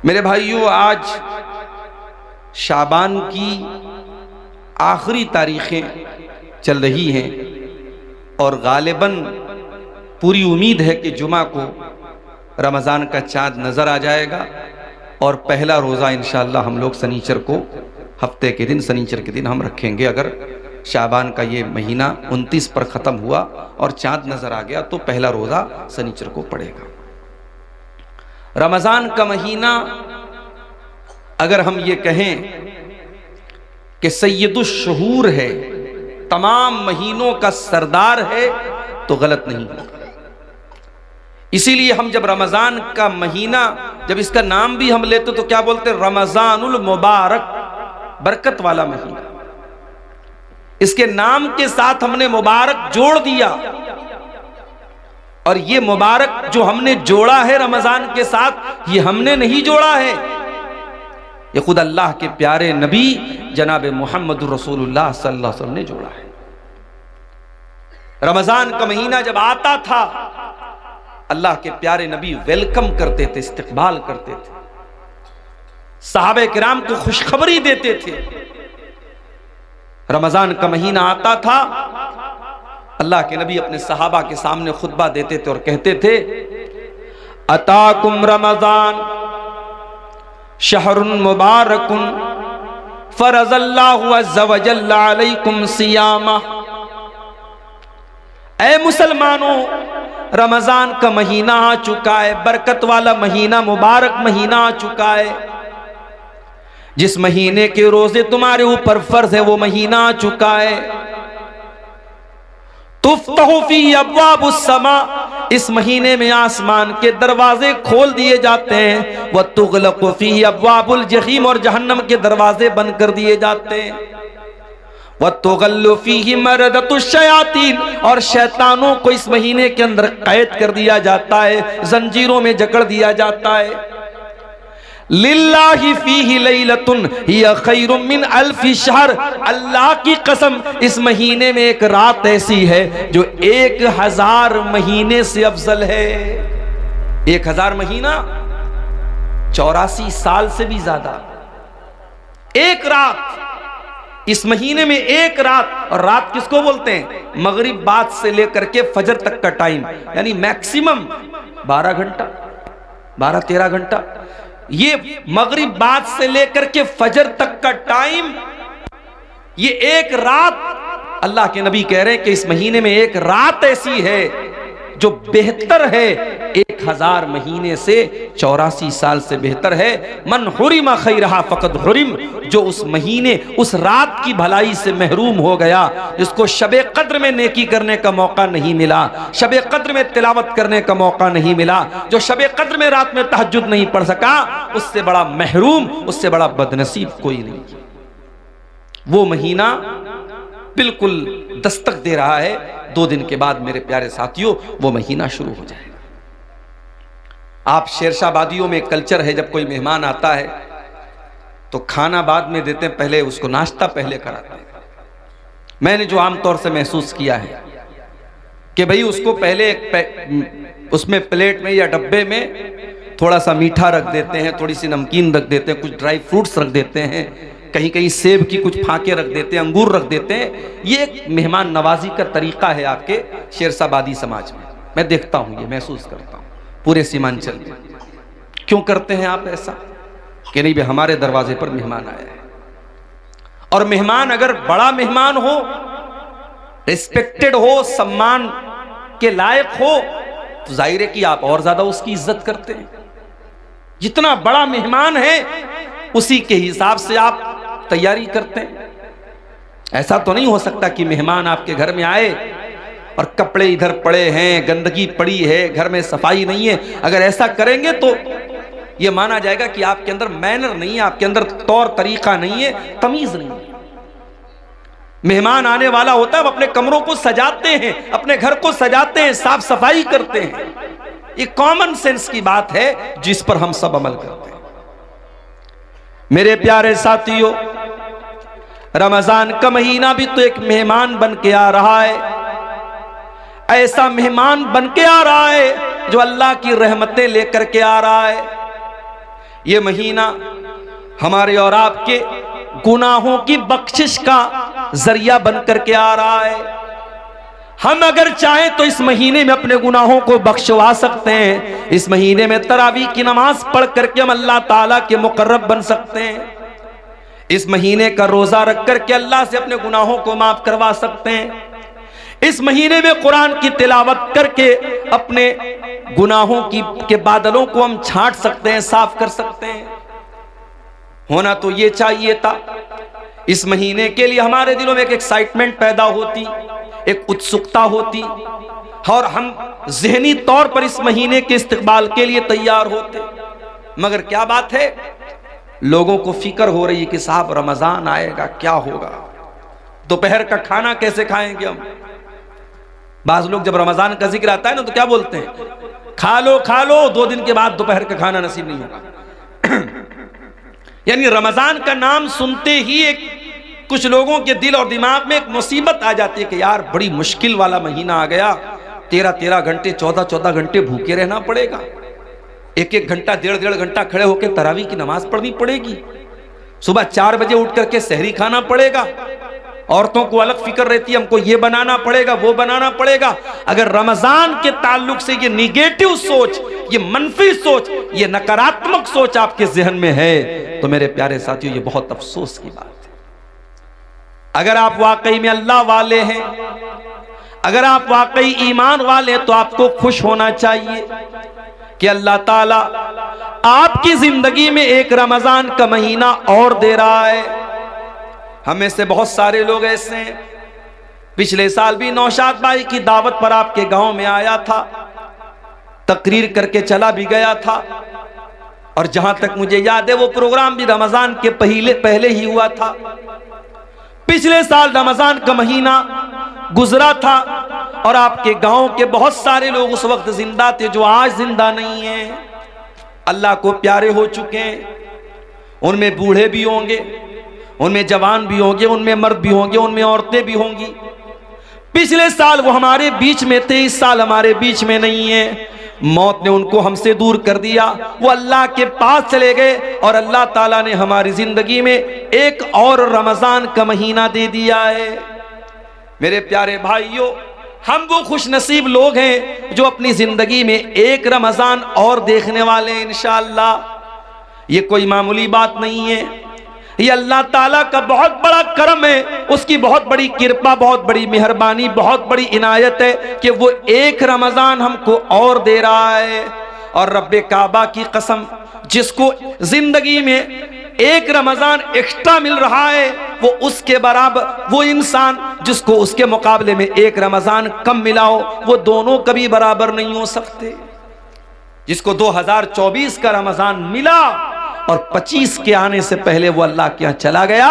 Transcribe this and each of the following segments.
मेरे भाइयों, आज शाबान की आखिरी तारीखें चल रही हैं और गालिबन पूरी उम्मीद है कि जुमा को रमज़ान का चाँद नज़र आ जाएगा और पहला रोज़ा इंशाअल्लाह हम लोग सनीचर को, हफ्ते के दिन सनीचर के दिन हम रखेंगे। अगर शाबान का ये महीना 29 पर ख़त्म हुआ और चाँद नज़र आ गया तो पहला रोज़ा सनीचर को पड़ेगा। रमज़ान का महीना अगर हम ये कहें कि सैयदुश शुहूर है, तमाम महीनों का सरदार है, तो गलत नहीं होगा। इसीलिए हम जब रमज़ान का महीना, जब इसका नाम भी हम लेते तो क्या बोलते? रमज़ानुल मुबारक, बरकत वाला महीना। इसके नाम के साथ हमने मुबारक जोड़ दिया और ये मुबारक जो हमने जोड़ा है रमज़ान के साथ, ये हमने नहीं जोड़ा है, ये खुद अल्लाह के प्यारे नबी जनाब मुहम्मद रसूलुल्लाह सल्लल्लाहु अलैहि वसल्लम ने जोड़ा है। रमज़ान का महीना जब आता था, अल्लाह के प्यारे नबी वेलकम करते थे, इस्तकबाल करते थे, सहाबे किराम को खुशखबरी देते थे। रमज़ान का महीना आता था, अल्लाह के नबी अपने सहाबा के सामने खुतबा देते थे और कहते थे, अताकुम रमज़ान शहरुन मुबारकुन फरज़ल्लाहु अज़्ज़ा व जल्ला अलैकुम सियामा। ऐ मुसलमानों, रमज़ान का महीना आ चुका है, बरकत वाला महीना, मुबारक महीना आ चुका है। जिस महीने के रोजे तुम्हारे ऊपर फर्ज है वो महीना आ चुका है। तुफ्तहु फी अब्वाबुस समा, इस महीने में आसमान के दरवाजे खोल दिए जाते हैं। व तुगलक़ु फी अब्वाबुल जहीम, और जहन्नम के दरवाजे बंद कर दिए जाते हैं। व तुगल्लु फीहि मरदतुश शयातीन, और शैतानों को इस महीने के अंदर कैद कर दिया जाता है, जंजीरों में जकड़ दिया जाता है। लिल्लाहि फीहि लैलतुन हिया खैरुम मिन अल्फि शहर, अल्लाह की कसम इस महीने में एक रात ऐसी है जो 1000 महीने से अफजल है। 1000 महीना 84 साल से भी ज्यादा। एक रात, इस महीने में एक रात, और रात किसको बोलते हैं? मगरिब बाद से लेकर के फजर तक का टाइम, यानी मैक्सिमम 12 घंटा, 12-13 घंटा। ये मगरिब बाद से लेकर के फजर तक का टाइम, ये एक रात, अल्लाह के नबी कह रहे हैं कि इस महीने में एक रात ऐसी है जो बेहतर है 1000 महीने से, 84 साल से बेहतर है। मन हुरिमा खैरहा फकद हुरिम, जो उस महीने, उस रात की भलाई से महरूम हो गया, जिसको शबे कद्र में नेकी करने का मौका नहीं मिला, शबे कद्र में तिलावत करने का मौका नहीं मिला, जो शबे कद्र में रात में तहज्जुद नहीं पढ़ सका, उससे बड़ा महरूम, उससे बड़ा बदनसीब कोई नहीं। वो महीना बिल्कुल दस्तक दे रहा है। 2 दिन के बाद मेरे प्यारे साथियों वो महीना शुरू हो जाएगा। आप शेरशाह वादियों में कल्चर है, जब कोई मेहमान आता है तो खाना बाद में देते हैं, पहले उसको नाश्ता पहले कराते हैं। मैंने जो आमतौर से महसूस किया है कि भाई उसको पहले उसमें प्लेट में या डब्बे में थोड़ा सा मीठा रख देते हैं, थोड़ी सी नमकीन रख देते हैं, कुछ ड्राई फ्रूट्स रख देते हैं, कहीं कहीं सेब की कुछ फाके रख देते हैं, अंगूर रख देते हैं। ये एक मेहमान नवाजी का तरीका है आपके शेरशाहबादी समाज में। मैं देखता हूं, ये महसूस करता हूं पूरे सीमांचल में। क्यों करते हैं आप ऐसा? कि नहीं भाई हमारे दरवाजे पर मेहमान आया है, और मेहमान अगर बड़ा मेहमान हो, रिस्पेक्टेड हो, सम्मान के लायक हो, तो जाहिर है कि आप और ज्यादा उसकी इज्जत करते हैं। जितना बड़ा मेहमान है उसी के हिसाब से आप तैयारी करते हैं। ऐसा तो नहीं हो सकता कि मेहमान आपके घर में आए और कपड़े इधर पड़े हैं, गंदगी पड़ी है, घर में सफाई नहीं है। अगर ऐसा करेंगे तो यह माना जाएगा कि आपके अंदर मैनर नहीं है, आपके अंदर तौर तरीका नहीं है, तमीज नहीं है। मेहमान आने वाला होता है, अपने कमरों को सजाते हैं, अपने घर को सजाते हैं, साफ सफाई करते हैं। ये कॉमन सेंस की बात है जिस पर हम सब अमल करते हैं। मेरे प्यारे साथियों, रमजान का महीना भी तो एक मेहमान बन के आ रहा है। ऐसा मेहमान बन के आ रहा है जो अल्लाह की रहमतें लेकर के आ रहा है। ये महीना हमारे और आपके गुनाहों की बख्शिश का जरिया बनकर के आ रहा है। हम अगर चाहें तो इस महीने में अपने गुनाहों को बख्शवा सकते हैं। इस महीने में तरावी की नमाज पढ़ करके हम अल्लाह ताला के मुकर्रब बन सकते हैं। इस महीने का रोजा रख करके अल्लाह से अपने गुनाहों को माफ करवा सकते हैं। इस महीने में कुरान की तिलावत करके अपने गुनाहों के बादलों को हम छांट सकते हैं, साफ कर सकते हैं। होना तो ये चाहिए था। इस महीने के लिए हमारे दिलों में एक एक्साइटमेंट पैदा होती, एक उत्सुकता होती और हम ज़हनी तौर पर इस महीने के इस्तकबाल के लिए तैयार होते। मगर क्या बात है, लोगों को फिक्र हो रही है कि साहब रमजान आएगा, क्या होगा, दोपहर का खाना कैसे खाएंगे हम। बाज लोग जब रमजान का जिक्र आता है ना तो क्या बोलते हैं, खा लो 2 दिन के बाद दोपहर का खाना नसीब नहीं होगा। यानी रमजान का नाम सुनते ही एक कुछ लोगों के दिल और दिमाग में एक मुसीबत आ जाती है कि यार बड़ी मुश्किल वाला महीना आ गया, 13-13 घंटे 14-14 घंटे भूखे रहना पड़ेगा, 1-1 घंटा 1.5 घंटा खड़े होकर तरावी की नमाज पढ़नी पड़ेगी, सुबह 4 बजे उठ करके सहरी खाना पड़ेगा। औरतों को अलग फिक्र रहती है, हमको ये बनाना पड़ेगा, वो बनाना पड़ेगा। अगर रमजान के ताल्लुक से ये निगेटिव सोच, ये मनफी सोच, ये नकारात्मक सोच आपके जहन में है तो मेरे प्यारे साथियों ये बहुत अफसोस की बात है। अगर आप वाकई में अल्लाह वाले हैं, अगर आप वाकई ईमान वाले हैं तो आपको खुश होना चाहिए कि अल्लाह ताला आपकी जिंदगी में एक रमजान का महीना और दे रहा है। हमें से बहुत सारे लोग ऐसे हैं, पिछले साल भी नौशाद भाई की दावत पर आपके गांव में आया था, तकरीर करके चला भी गया था और जहां तक मुझे याद है वो प्रोग्राम भी रमजान के पहले ही हुआ था। पिछले साल रमजान का महीना गुजरा था और आपके गांव के बहुत सारे लोग उस वक्त जिंदा थे जो आज जिंदा नहीं हैं, अल्लाह को प्यारे हो चुके हैं। उनमें बूढ़े भी होंगे, उनमें जवान भी होंगे, उनमें मर्द भी होंगे, उनमें औरतें भी होंगी। पिछले साल वो हमारे बीच में थे, इस साल हमारे बीच में नहीं है। मौत ने उनको हमसे दूर कर दिया, वो अल्लाह के पास चले गए और अल्लाह ताला ने हमारी जिंदगी में एक और रमजान का महीना दे दिया है। मेरे प्यारे भाइयों, हम वो खुश नसीब लोग हैं जो अपनी जिंदगी में एक रमजान और देखने वाले हैं इंशाअल्लाह। ये कोई मामूली बात नहीं है, ये अल्लाह ताला का बहुत बड़ा करम है, उसकी बहुत बड़ी कृपा, बहुत बड़ी मेहरबानी, बहुत बड़ी इनायत है कि वो एक रमजान हमको और दे रहा है। और रब्बे काबा की कसम, जिसको जिंदगी में एक रमजान एक्स्ट्रा मिल रहा है वो उसके बराबर, वो इंसान जिसको उसके मुकाबले में एक रमजान कम मिला हो, वो दोनों कभी बराबर नहीं हो सकते। जिसको 2024 का रमजान मिला और 25 के आने से पहले वो अल्लाह के यहां चला गया,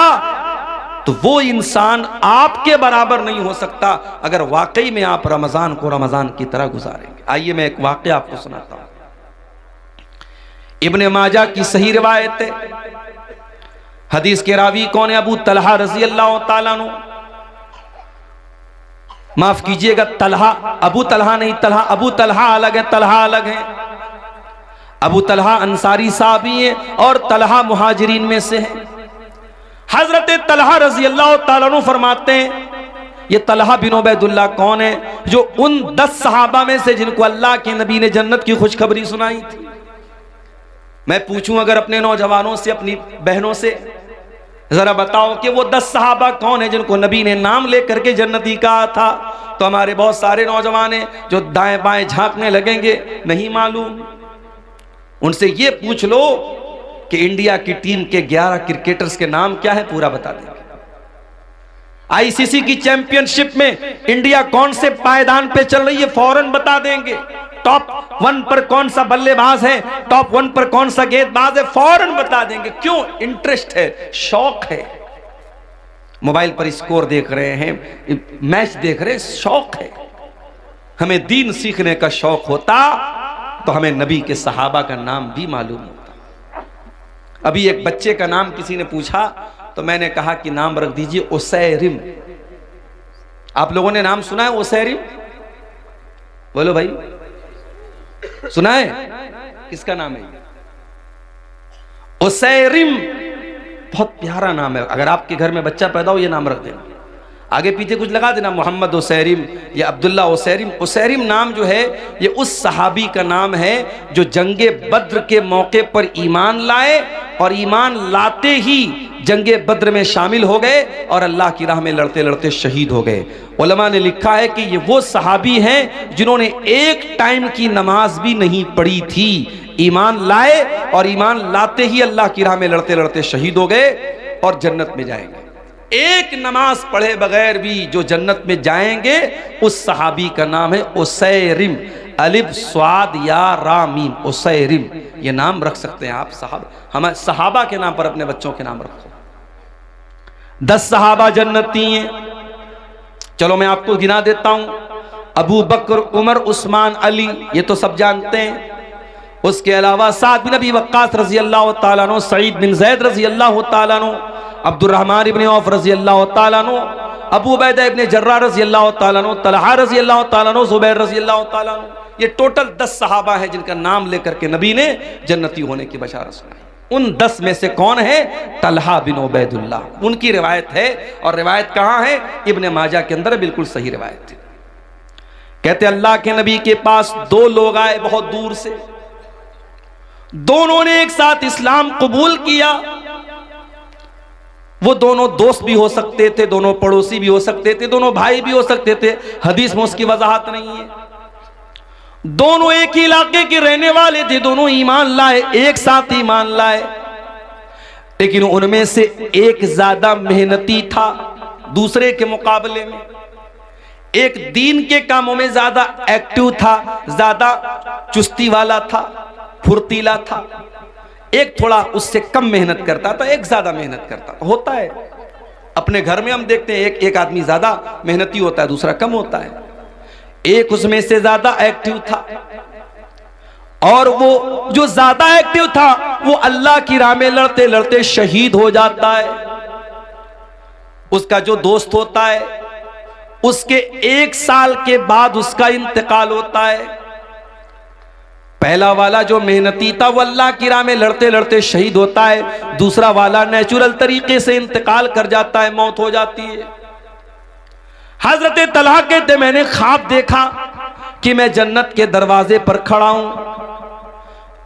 तो वो इंसान आपके बराबर नहीं हो सकता अगर वाकई में आप रमजान को रमजान की तरह गुजारेंगे। आइए मैं एक वाकया आपको सुनाता हूं। इब्ने माजा की सही रिवायत है। हदीस के रावी कौन है? अबू तलहा रजी अल्लाह ताला अन्हु। माफ कीजिएगा, तलहा, अबू तलहा नहीं, तलहा, अबू तलहा अलग है, तलहा अलग है। अबू तलहा अंसारी साहबी है और तलहा मुहाजिरीन में से है। हजरत तलहा रजी अल्लाह ताला अन्हु फरमाते हैं, ये तलहा बिन उबैदुल्लाह कौन है? जो उन 10 सहाबा में से जिनको अल्लाह के नबी ने जन्नत की खुशखबरी सुनाई थी। मैं पूछूं अगर अपने नौजवानों से, अपनी बहनों से, जरा बताओ कि वो 10 सहाबा कौन है जिनको नबी ने नाम लेकर के जन्नती कहा था, तो हमारे बहुत सारे नौजवान हैं जो दाएं बाएं झांकने लगेंगे, नहीं मालूम। उनसे ये पूछ लो कि इंडिया की टीम के 11 क्रिकेटर्स के नाम क्या है, पूरा बता देंगे। आईसीसी की चैंपियनशिप में इंडिया कौन से पायदान पे चल रही है, फौरन बता देंगे। टॉप 1 पर कौन सा बल्लेबाज है, टॉप 1 पर कौन सा गेंदबाज है, फौरन बता देंगे। क्यों? इंटरेस्ट है, शौक है। मोबाइल पर स्कोर देख रहे हैं, मैच देख रहे हैं, शौक है। हमें दीन सीखने का शौक होता तो हमें नबी के सहाबा का नाम भी मालूम होता। अभी एक बच्चे का नाम किसी ने पूछा तो मैंने कहा कि नाम रख दीजिए उसैरिम। आप लोगों ने नाम सुना है उसैरिम? बोलो भाई, सुना है? किसका नाम है? उसैरिम बहुत प्यारा नाम है, अगर आपके घर में बच्चा पैदा हो ये नाम रख देना, आगे पीछे कुछ लगा देना, मोहम्मद उसैरिम या अब्दुल्ला उसैरिम। उसैरिम नाम जो है ये उस सहाबी का नाम है जो जंगे बद्र के मौके पर ईमान लाए और ईमान लाते ही जंगे बद्र में शामिल हो गए और अल्लाह की राह में लड़ते लड़ते शहीद हो गए। उलमा ने लिखा है कि ये वो सहाबी हैं जिन्होंने एक टाइम की नमाज भी नहीं पढ़ी थी, ईमान लाए और ईमान लाते ही अल्लाह की राह में लड़ते लड़ते शहीद हो गए और जन्नत में जाएंगे। एक नमाज पढ़े बगैर भी जो जन्नत में जाएंगे उस सहाबी का नाम है उसैरिम, अलिफ स्वाद या रामीम, उसैरिम। ये नाम रख सकते हैं आप, हमारे सहाबा के नाम पर अपने बच्चों के नाम रखो। 10 सहाबा जन्नती हैं, चलो मैं आपको गिना देता हूं। अबू बकर, उमर, उस्मान, अली, ये तो सब जानते हैं। उसके अलावा साद बिन अबी वक्कास रजी अल्लाह तआला अन्हु, सईद बिन ज़ैद रजी अल्लाह तआला अन्हु, अब्दुर्रहमान इब्न औफ रजी अल्लाह तआला अन्हु, अबू उबैदा इब्न जर्राह रजी अल्लाह तआला अन्हु, तलहा रजी अल्लाह तआला अन्हु, ज़ुबैर रजी अल्लाह तआला अन्हु। ये टोटल 10 सहाबा हैं जिनका नाम लेकर के नबी ने जन्नती होने की बशारत सुनाई। उन 10 में से कौन है? तलहा बिन उबैदुल्लाह। उनकी रिवायत है, और रिवायत कहाँ है? इब्न माजा के अंदर, बिल्कुल सही रिवायत थी। कहते अल्लाह के नबी के पास 2 लोग आए बहुत दूर से, दोनों ने एक साथ इस्लाम कबूल किया। वो दोनों दोस्त भी हो सकते थे, दोनों पड़ोसी भी हो सकते थे, दोनों भाई भी हो सकते थे, हदीस में उसकी वजाहत नहीं है। दोनों एक ही इलाके के रहने वाले थे, दोनों ईमान लाए, एक साथ ईमान लाए, लेकिन उनमें से एक ज्यादा मेहनती था दूसरे के मुकाबले में। एक दीन के कामों में ज्यादा एक्टिव था, ज्यादा चुस्ती वाला था, फुर्तीला था। एक थोड़ा उससे कम मेहनत करता था, एक ज्यादा मेहनत करता था। होता है अपने घर में, हम देखते हैं एक आदमी ज्यादा मेहनती होता है, दूसरा कम होता है। एक उसमें से ज्यादा एक्टिव था, और वो जो ज्यादा एक्टिव था वो अल्लाह की राह में लड़ते लड़ते शहीद हो जाता है। उसका जो दोस्त होता है उसके 1 साल के बाद उसका इंतकाल होता है। पहला वाला जो मेहनती था वो अल्लाह की राह में लड़ते लड़ते शहीद होता है, दूसरा वाला नेचुरल तरीके से इंतकाल कर जाता है, मौत हो जाती है। हजरत तलहा कहते मैंने ख्वाब देखा कि मैं जन्नत के दरवाजे पर खड़ा हूं,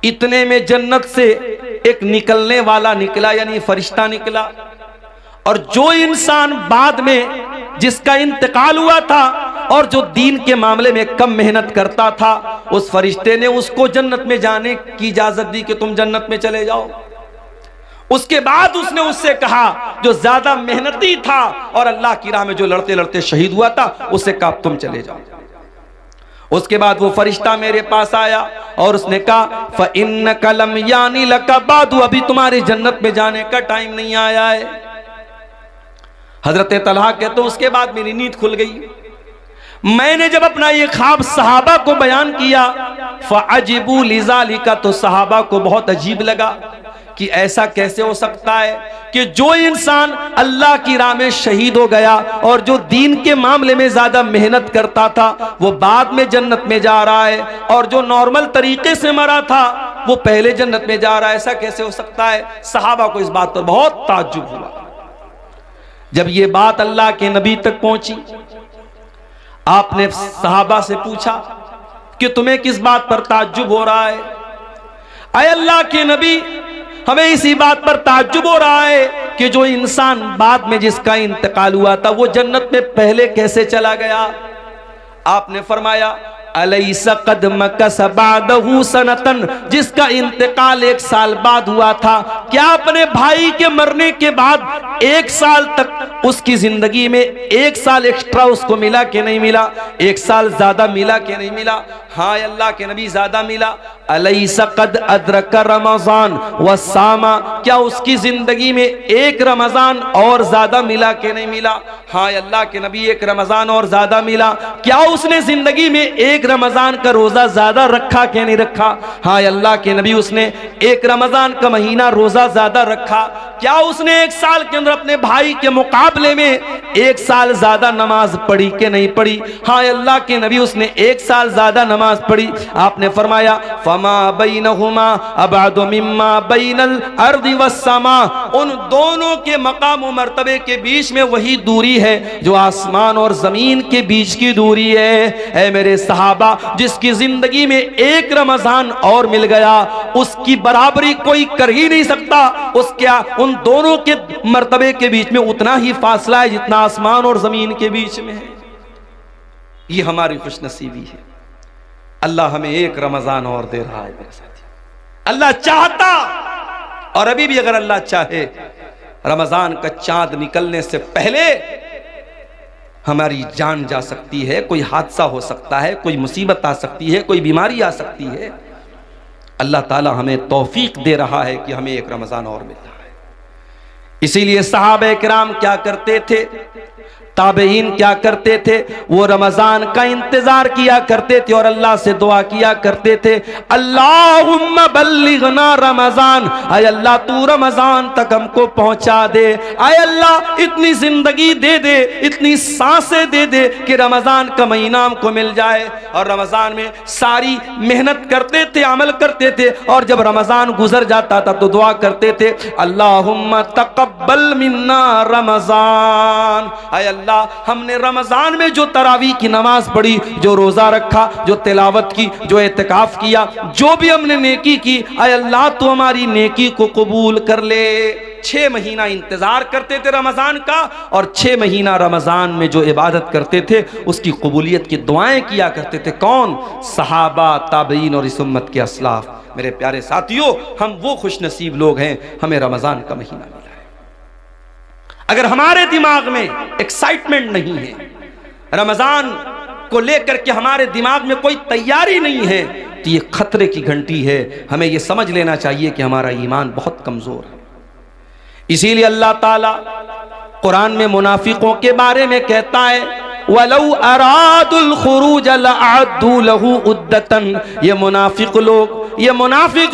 इतने में जन्नत से एक निकलने वाला निकला, यानी फरिश्ता निकला, और जो इंसान बाद में जिसका इंतकाल हुआ था और जो दीन के मामले में कम मेहनत करता था, उस फरिश्ते ने उसको जन्नत में जाने की इजाजत दी कि तुम जन्नत में चले जाओ। उसके बाद उसने उससे कहा जो ज्यादा मेहनती था और अल्लाह की राह में जो लड़ते लड़ते शहीद हुआ था, उससे कहा तुम चले जाओ। उसके बाद वो फरिश्ता मेरे पास आया और उसने कहा फ़इन्नका लम यानी लका बादु, अभी तुम्हारे जन्नत में जाने का टाइम नहीं आया है। हजरत तलहा कहते उसके बाद मेरी नींद खुल गई। मैंने जब अपना ये ख्वाब सहाबा को बयान किया, फ़अजिबू लिज़ालिका, तो सहाबा को बहुत अजीब लगा कि ऐसा कैसे हो सकता है कि जो इंसान अल्लाह की राह में शहीद हो गया और जो दीन के मामले में ज्यादा मेहनत करता था वो बाद में जन्नत में जा रहा है, और जो नॉर्मल तरीके से मरा था वो पहले जन्नत में जा रहा है, ऐसा कैसे हो सकता है। सहाबा को इस बात पर बहुत ताज्जुब हुआ। जब ये बात अल्लाह के नबी तक पहुंची, आपने सहाबा से पूछा कि तुम्हें किस बात पर ताज्जुब हो रहा है। अय अल्लाह के नबी, हमें इसी बात पर ताज्जुब हो रहा है कि जो इंसान बाद में जिसका इंतकाल हुआ था वो जन्नत में पहले कैसे चला गया। आपने फरमाया अलैसा कद मकस बादहू सनतन, जिसका इंतकाल 1 साल बाद हुआ था, क्या अपने भाई के मरने के बाद 1 साल तक उसकी जिंदगी में 1 साल एक्स्ट्रा उसको मिला कि नहीं मिला, 1 साल ज्यादा मिला कि नहीं मिला। हाँ अल्लाह के नबी ज्यादा मिला। अलैसा कद अदरक रमजान व सामा, क्या उसकी जिंदगी में 1 रमजान और ज्यादा मिला कि नहीं मिला। हाँ अल्लाह के नबी 1 रमजान और ज्यादा मिला। क्या उसने जिंदगी में 1 रमजान का रोजा ज्यादा रखा कि नहीं रखा। हाँ अल्लाह के नबी उसने 1 रमजान का महीना रोजा ज्यादा रखा। क्या उसने एक साल के अंदर अपने भाई के मुकाबले में एक साल ज्यादा नमाज पढ़ी कि नहीं पढ़ी? हाँ अल्लाह के नबी, उसने एक साल ज्यादा नमाज पढ़ी। आपने फरमाया फमा बैनहुमा अबादु मिम्मा बैनल अर्दि वस्समा, उन दोनों के मकाम व मर्तबे के बीच में वही दूरी है जो आसमान और जमीन के बीच की दूरी है। ऐ मेरे सहाबा, जिसकी जिंदगी में एक रमजान और मिल गया उसकी बराबरी कोई कर ही नहीं सकता। उसके उन दोनों के मर्तबे के बीच में उतना ही फासला है जितना आसमान और जमीन के बीच में है। ये हमारी खुशनसीबी है। अल्लाह हमें एक रमजान और दे रहा है मेरे साथी। अल्लाह चाहता, और अभी भी अगर अल्लाह चाहे, रमजान का चांद निकलने से पहले हमारी जान जा सकती है, कोई हादसा हो सकता है, कोई मुसीबत आ सकती है, कोई बीमारी आ सकती है। अल्लाह ताला हमें तौफीक दे रहा है कि हमें एक रमजान और मिल रहा है। इसीलिए सहाबा किराम क्या करते थे, ताबईन क्या करते थे, वो रमजान का इंतजार किया करते थे और अल्लाह से दुआ किया करते थे, अल्लाहुम्मा बल्लिगना रमजान, आय अल्लाह तू रमजान तक हमको पहुंचा दे। आय अल्लाह इतनी जिंदगी दे दे, इतनी सांसें दे दे कि रमजान का महीना हमको मिल जाए। और रमजान में सारी मेहनत करते थे, अमल करते थे, और जब रमजान गुजर जाता था तो दुआ करते थे, अल्लाहुम्मा तकब्बल मिन्ना रमजान, आय अल्लाह हमने रमजान में जो तरावी की नमाज पढ़ी, जो रोजा रखा, जो तिलावत की, जो एतकाफ किया, जो भी हमने नेकी की, आय अल्लाह तू हमारी नेकी को कबूल कर ले। 6 महीना इंतजार करते थे रमजान का, और 6 महीना रमजान में जो इबादत करते थे उसकी कबूलियत की दुआएं किया करते थे। कौन? सहाबा, ताबईन और इस उम्मत के असलाफ। मेरे प्यारे साथियों, हम वो खुशनसीब लोग हैं, हमें रमजान का महीना मिला है। अगर हमारे दिमाग में एक्साइटमेंट नहीं है, रमजान को लेकर के हमारे दिमाग में कोई तैयारी नहीं है, तो ये खतरे की घंटी है। हमें ये समझ लेना चाहिए कि हमारा ईमान बहुत कमजोर है। इसीलिए अल्लाह ताला कुरान में मुनाफिकों के बारे में कहता है, वलौ अरादुल खुरूज लअद्दू लहू उद्दतन। ये मुनाफिक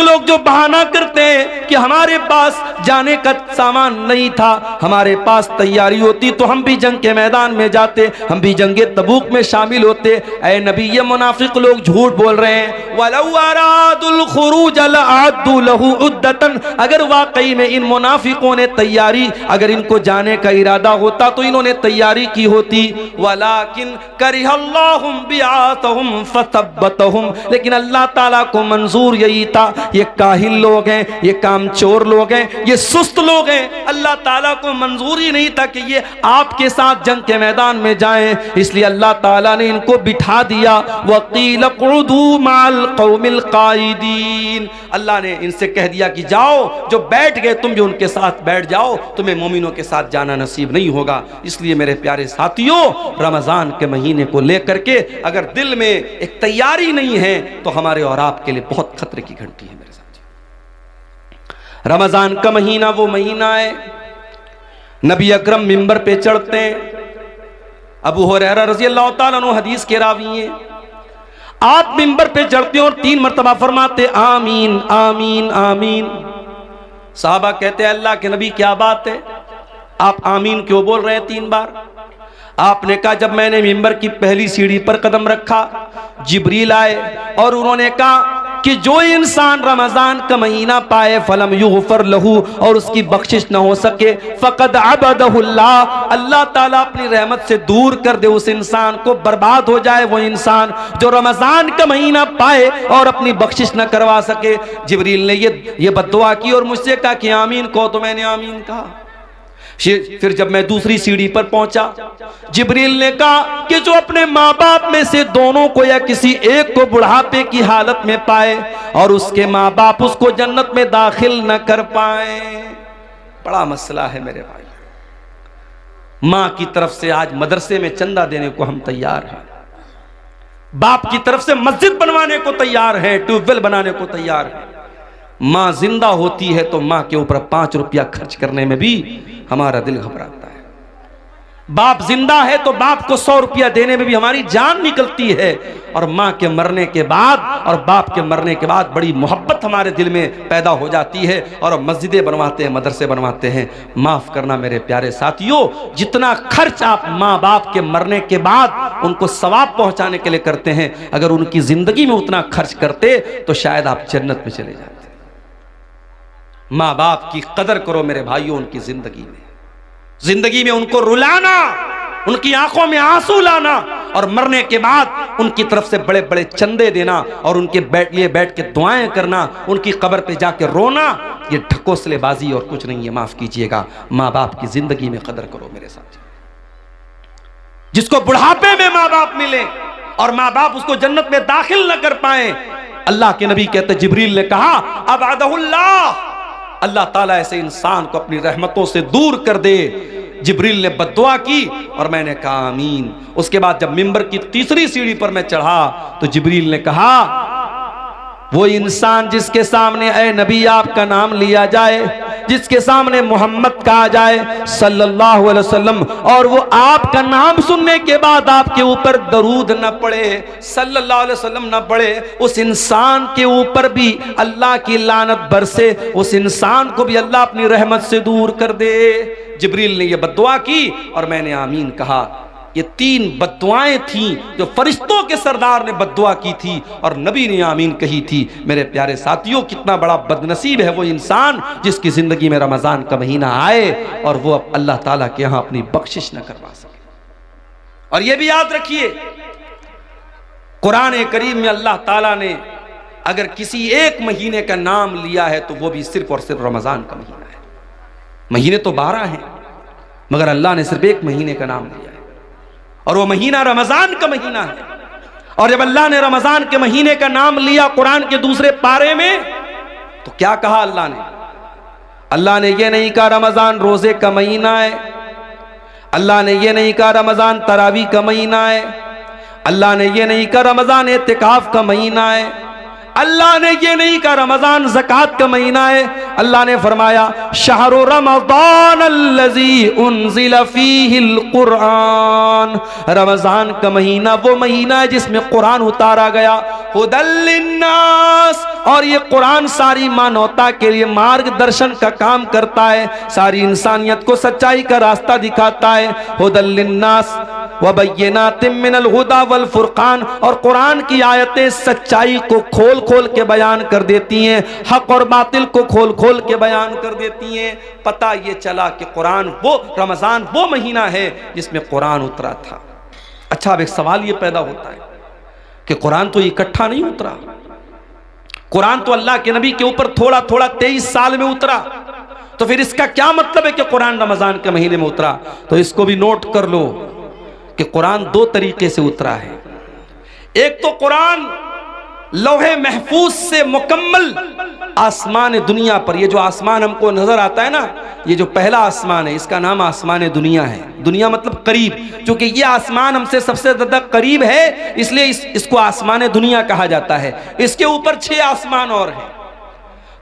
लोग जो बहाना करते हैं कि हमारे पास जाने का सामान नहीं था, हमारे पास तैयारी होती तो हम भी जंग के मैदान में जाते, हम भी जंगे तबूक में शामिल होते। ऐ नबी, ये मुनाफिक लोग झूठ बोल रहे हैं। वलौ अरादुल खुरूज लअद्दू लहू उद्दतन, अगर वाकई में इन मुनाफिकों ने तैयारी, अगर इनको जाने का इरादा होता तो इन्होंने तैयारी की होती। वलाकिन करिहल्लाहुम बिआतहुम फसब्बतहुम, लेकिन अल्लाह ताला को मंजूर यही था। ये काहिल लोग हैं, ये कामचोर लोग हैं, ये सुस्त लोग हैं। अल्लाह ताला को मंजूर ही नहीं था कि ये आपके साथ जंग के मैदान में जाएं, इसलिए अल्लाह ताला ने इनको बिठा दिया। वकील क़ुदू माल क़ौमिल क़ाइदीन, अल्लाह ने इनसे कह दिया कि जाओ, जो बैठ गए तुम भी उनके साथ बैठ जाओ, तुम्हें मोमिनों के साथ जाना नसीब नहीं होगा। इसलिए मेरे प्यारे साथियों, रमजान के महीने को लेकर के अगर दिल में एक तैयारी नहीं है तो हमारे और आपके लिए बहुत खतरे की घंटी है मेरे साथ। रमजान का महीना वो महीना है, नबी अकरम मिंबर पे चढ़ते हैं। अबू हुरैरा रज़ी अल्लाह ताला अन्हु हदीस के रावी हैं। आप मिंबर पे चढ़ते हैं और 3 मरतबा फरमाते आमीन आमीन आमीन। साहबा कहते हैं, अल्लाह के नबी क्या बात है, आप आमीन क्यों बोल रहे हैं 3 बार? आपने कहा, जब मैंने मिंबर की पहली सीढ़ी पर कदम रखा, जिब्रील आए और उन्होंने कहा कि जो इंसान रमजान का महीना पाए फलम युगफर लहू, और उसकी बख्शिश न हो सके, फकद अबदहुल्लाह, अल्लाह ताला अपनी रहमत से दूर कर दे उस इंसान को, बर्बाद हो जाए वो इंसान जो रमजान का महीना पाए और अपनी बख्शिश न करवा सके। जिब्रील ने ये बद्दुआ की और मुझसे कहा कि आमीन कहो, तो मैंने आमीन कहा। फिर जब मैं दूसरी सीढ़ी पर पहुंचा, जिब्रील ने कहा कि जो अपने माँ बाप में से दोनों को या किसी एक को बुढ़ापे की हालत में पाए और उसके माँ बाप उसको जन्नत में दाखिल न कर पाए। बड़ा मसला है मेरे भाई। माँ की तरफ से आज मदरसे में चंदा देने को हम तैयार हैं, बाप की तरफ से मस्जिद बनवाने को तैयार है, ट्यूबवेल बनाने को तैयार है। माँ जिंदा होती है तो माँ के ऊपर 5 रुपया खर्च करने में भी हमारा दिल घबराता है। बाप जिंदा है तो बाप को 100 रुपया देने में भी हमारी जान निकलती है, और माँ के मरने के बाद और बाप के मरने के बाद बड़ी मोहब्बत हमारे दिल में पैदा हो जाती है, और मस्जिदें बनवाते हैं, मदरसे बनवाते हैं। माफ़ करना मेरे प्यारे साथियों, जितना खर्च आप माँ बाप के मरने के बाद उनको सवाब पहुँचाने के लिए करते हैं, अगर उनकी ज़िंदगी में उतना खर्च करते तो शायद आप जन्नत में चले जाते। माँ बाप की कदर करो मेरे भाइयों, उनकी जिंदगी में उनको रुलाना, उनकी आंखों में आंसू लाना, और मरने के बाद उनकी तरफ से बड़े बड़े चंदे देना और उनके लिए बैठ के दुआएं करना, उनकी कब्र पे जाके रोना, ये ढकोसलेबाजी और कुछ नहीं है। माफ कीजिएगा, माँ बाप की जिंदगी में कदर करो मेरे साथ। जिसको बुढ़ापे में माँ बाप मिले और माँ बाप उसको जन्नत में दाखिल न कर पाए, अल्लाह के नबी कहते, जिब्रील ने कहा अबअदहुल्लाह, अल्लाह ताला ऐसे इंसान को अपनी रहमतों से दूर कर दे। जिब्रील ने बद्दुआ की और मैंने कहा आमीन। उसके बाद जब मिंबर की तीसरी सीढ़ी पर मैं चढ़ा तो जिब्रील ने कहा, वो इंसान जिसके सामने ऐ नबी आपका नाम लिया जाए, जिसके सामने मोहम्मद कहा जाए सल्लल्लाहु अलैहि वसल्लम, और वो आपका नाम सुनने के बाद आपके ऊपर दरूद न पड़े, सल्लल्लाहु अलैहि वसल्लम न पड़े, उस इंसान के ऊपर भी अल्लाह की लानत बरसे, उस इंसान को भी अल्लाह अपनी रहमत से दूर कर दे। जिब्रील ने यह बद्दुआ की और मैंने आमीन कहा। ये 3 बद्दुआएं थीं जो फरिश्तों के सरदार ने बद्दुआ की थी और नबी ने आमीन कही थी। मेरे प्यारे साथियों, कितना बड़ा बदनसीब है वो इंसान जिसकी जिंदगी में रमजान का महीना आए और वो अब अल्लाह ताला के यहां अपनी बख्शिश न करवा सके। और ये भी याद रखिए, कुरान करीम में अल्लाह ताला ने अगर किसी एक महीने का नाम लिया है तो वो भी सिर्फ और सिर्फ रमजान का महीना है। महीने तो 12 हैं, मगर अल्लाह ने सिर्फ एक महीने का नाम लिया है, और वो महीना रमजान का महीना है। और जब अल्लाह ने रमजान के महीने का नाम लिया कुरान के दूसरे पारे में, तो क्या कहा अल्लाह ने? अल्लाह ने ये नहीं कहा रमजान रोजे का महीना है, अल्लाह ने ये नहीं कहा रमजान तरावी का महीना है, अल्लाह ने ये नहीं कहा रमजान एतिकाफ का महीना है, अल्लाह ने ये नहीं कहा रमजान ज़कात का महीना है। अल्लाह ने फरमाया शहरु रमज़ान अल्लज़ी उन्ज़िला फ़ीहिल कुरान, रमजान का महीना वो महीना है जिसमें कुरान उतारा गया। हुदल लिन्नास, और ये कुरान सारी मानवता के लिए मार्गदर्शन का काम करता है, सारी इंसानियत को सच्चाई का रास्ता दिखाता है। हुदल लिन्नास व बय्यिनातिम मिनल हुदा वल फुरकान, और कुरान की आयतें सच्चाई को खोल खोल के बयान कर देती हैं, हक और बातिल को खोल खोल के बयान कर देती हैं। पता ये चला कि कुरान वो रमजान वो महीना है जिसमें कुरान उतरा था। अच्छा, अब एक सवाल ये पैदा होता है कि कुरान तो इकट्ठा नहीं उतरा, कुरान तो अल्लाह के नबी के ऊपर थोड़ा थोड़ा 23 साल में उतरा, तो फिर इसका क्या मतलब है कि कुरान रमजान के महीने में उतरा? तो इसको भी नोट कर लो कि कुरान 2 तरीके से उतरा है। एक तो कुरान लौहे महफूज से मुकम्मल आसमान दुनिया पर, ये जो आसमान हमको नजर आता है ना, ये जो पहला आसमान है इसका नाम आसमान दुनिया है। दुनिया मतलब करीब, क्योंकि ये आसमान हमसे सबसे ज्यादा करीब है इसलिए इसको आसमान दुनिया कहा जाता है। इसके ऊपर 6 आसमान और हैं।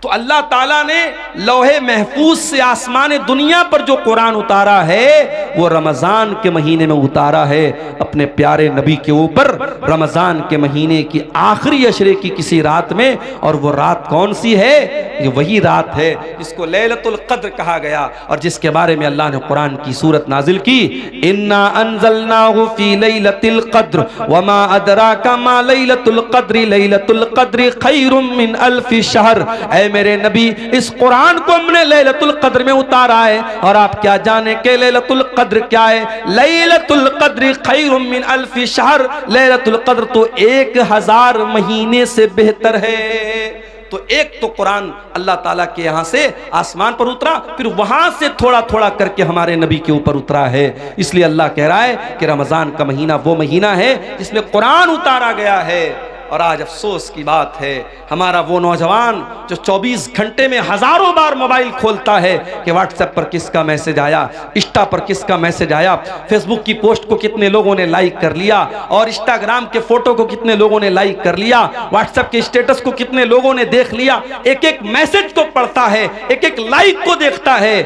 तो अल्लाह ताला ने लौहे महफूज से आसमान दुनिया पर जो कुरान उतारा है वो रमजान के महीने में उतारा है अपने प्यारे नबी के ऊपर, रमजान के महीने की आखिरी अशरे की किसी रात में। और वो रात कौन सी है? ये वही रात है जिसको लैलतुल क़द्र कहा गया और जिसके बारे में अल्लाह ने कुरान की सूरत नाजिल की, इन्ना अंज़लनाहु फी लैलतिल क़द्र वमा अदराका मा लैलतुल क़द्र लैलतुल क़द्र खैरुम मिन अल्फि शहर। ऐ मेरे नबी, इस कुरान को हमने लैलतुल क़द्र में उतारा है, और आप क्या जाने के लैलतुल क़द्र क्या है? लैलतुल क़द्र खैरुम मिन अल्फि शहर, लैलतुल क़द्र तो 1000 महीने से बेहतर है। तो एक तो कुरान अल्लाह ताला के यहाँ से आसमान पर उतरा, फिर वहां से थोड़ा थोड़ा करके हमारे नबी के ऊपर उतरा है। इसलिए अल्लाह कह रहा है कि रमजान का महीना वो महीना है जिसमें कुरान उतारा गया है। और आज अफसोस की बात है, हमारा वो नौजवान जो 24 घंटे में हजारों बार मोबाइल खोलता है कि व्हाट्सएप पर किसका मैसेज आया, इंस्टा पर किसका मैसेज आया, फेसबुक की पोस्ट को कितने लोगों ने लाइक कर लिया, और इंस्टाग्राम के फोटो को कितने लोगों ने लाइक कर लिया, व्हाट्सएप के स्टेटस को कितने लोगों ने देख लिया, एक एक मैसेज को पढ़ता है, एक एक लाइक को देखता है।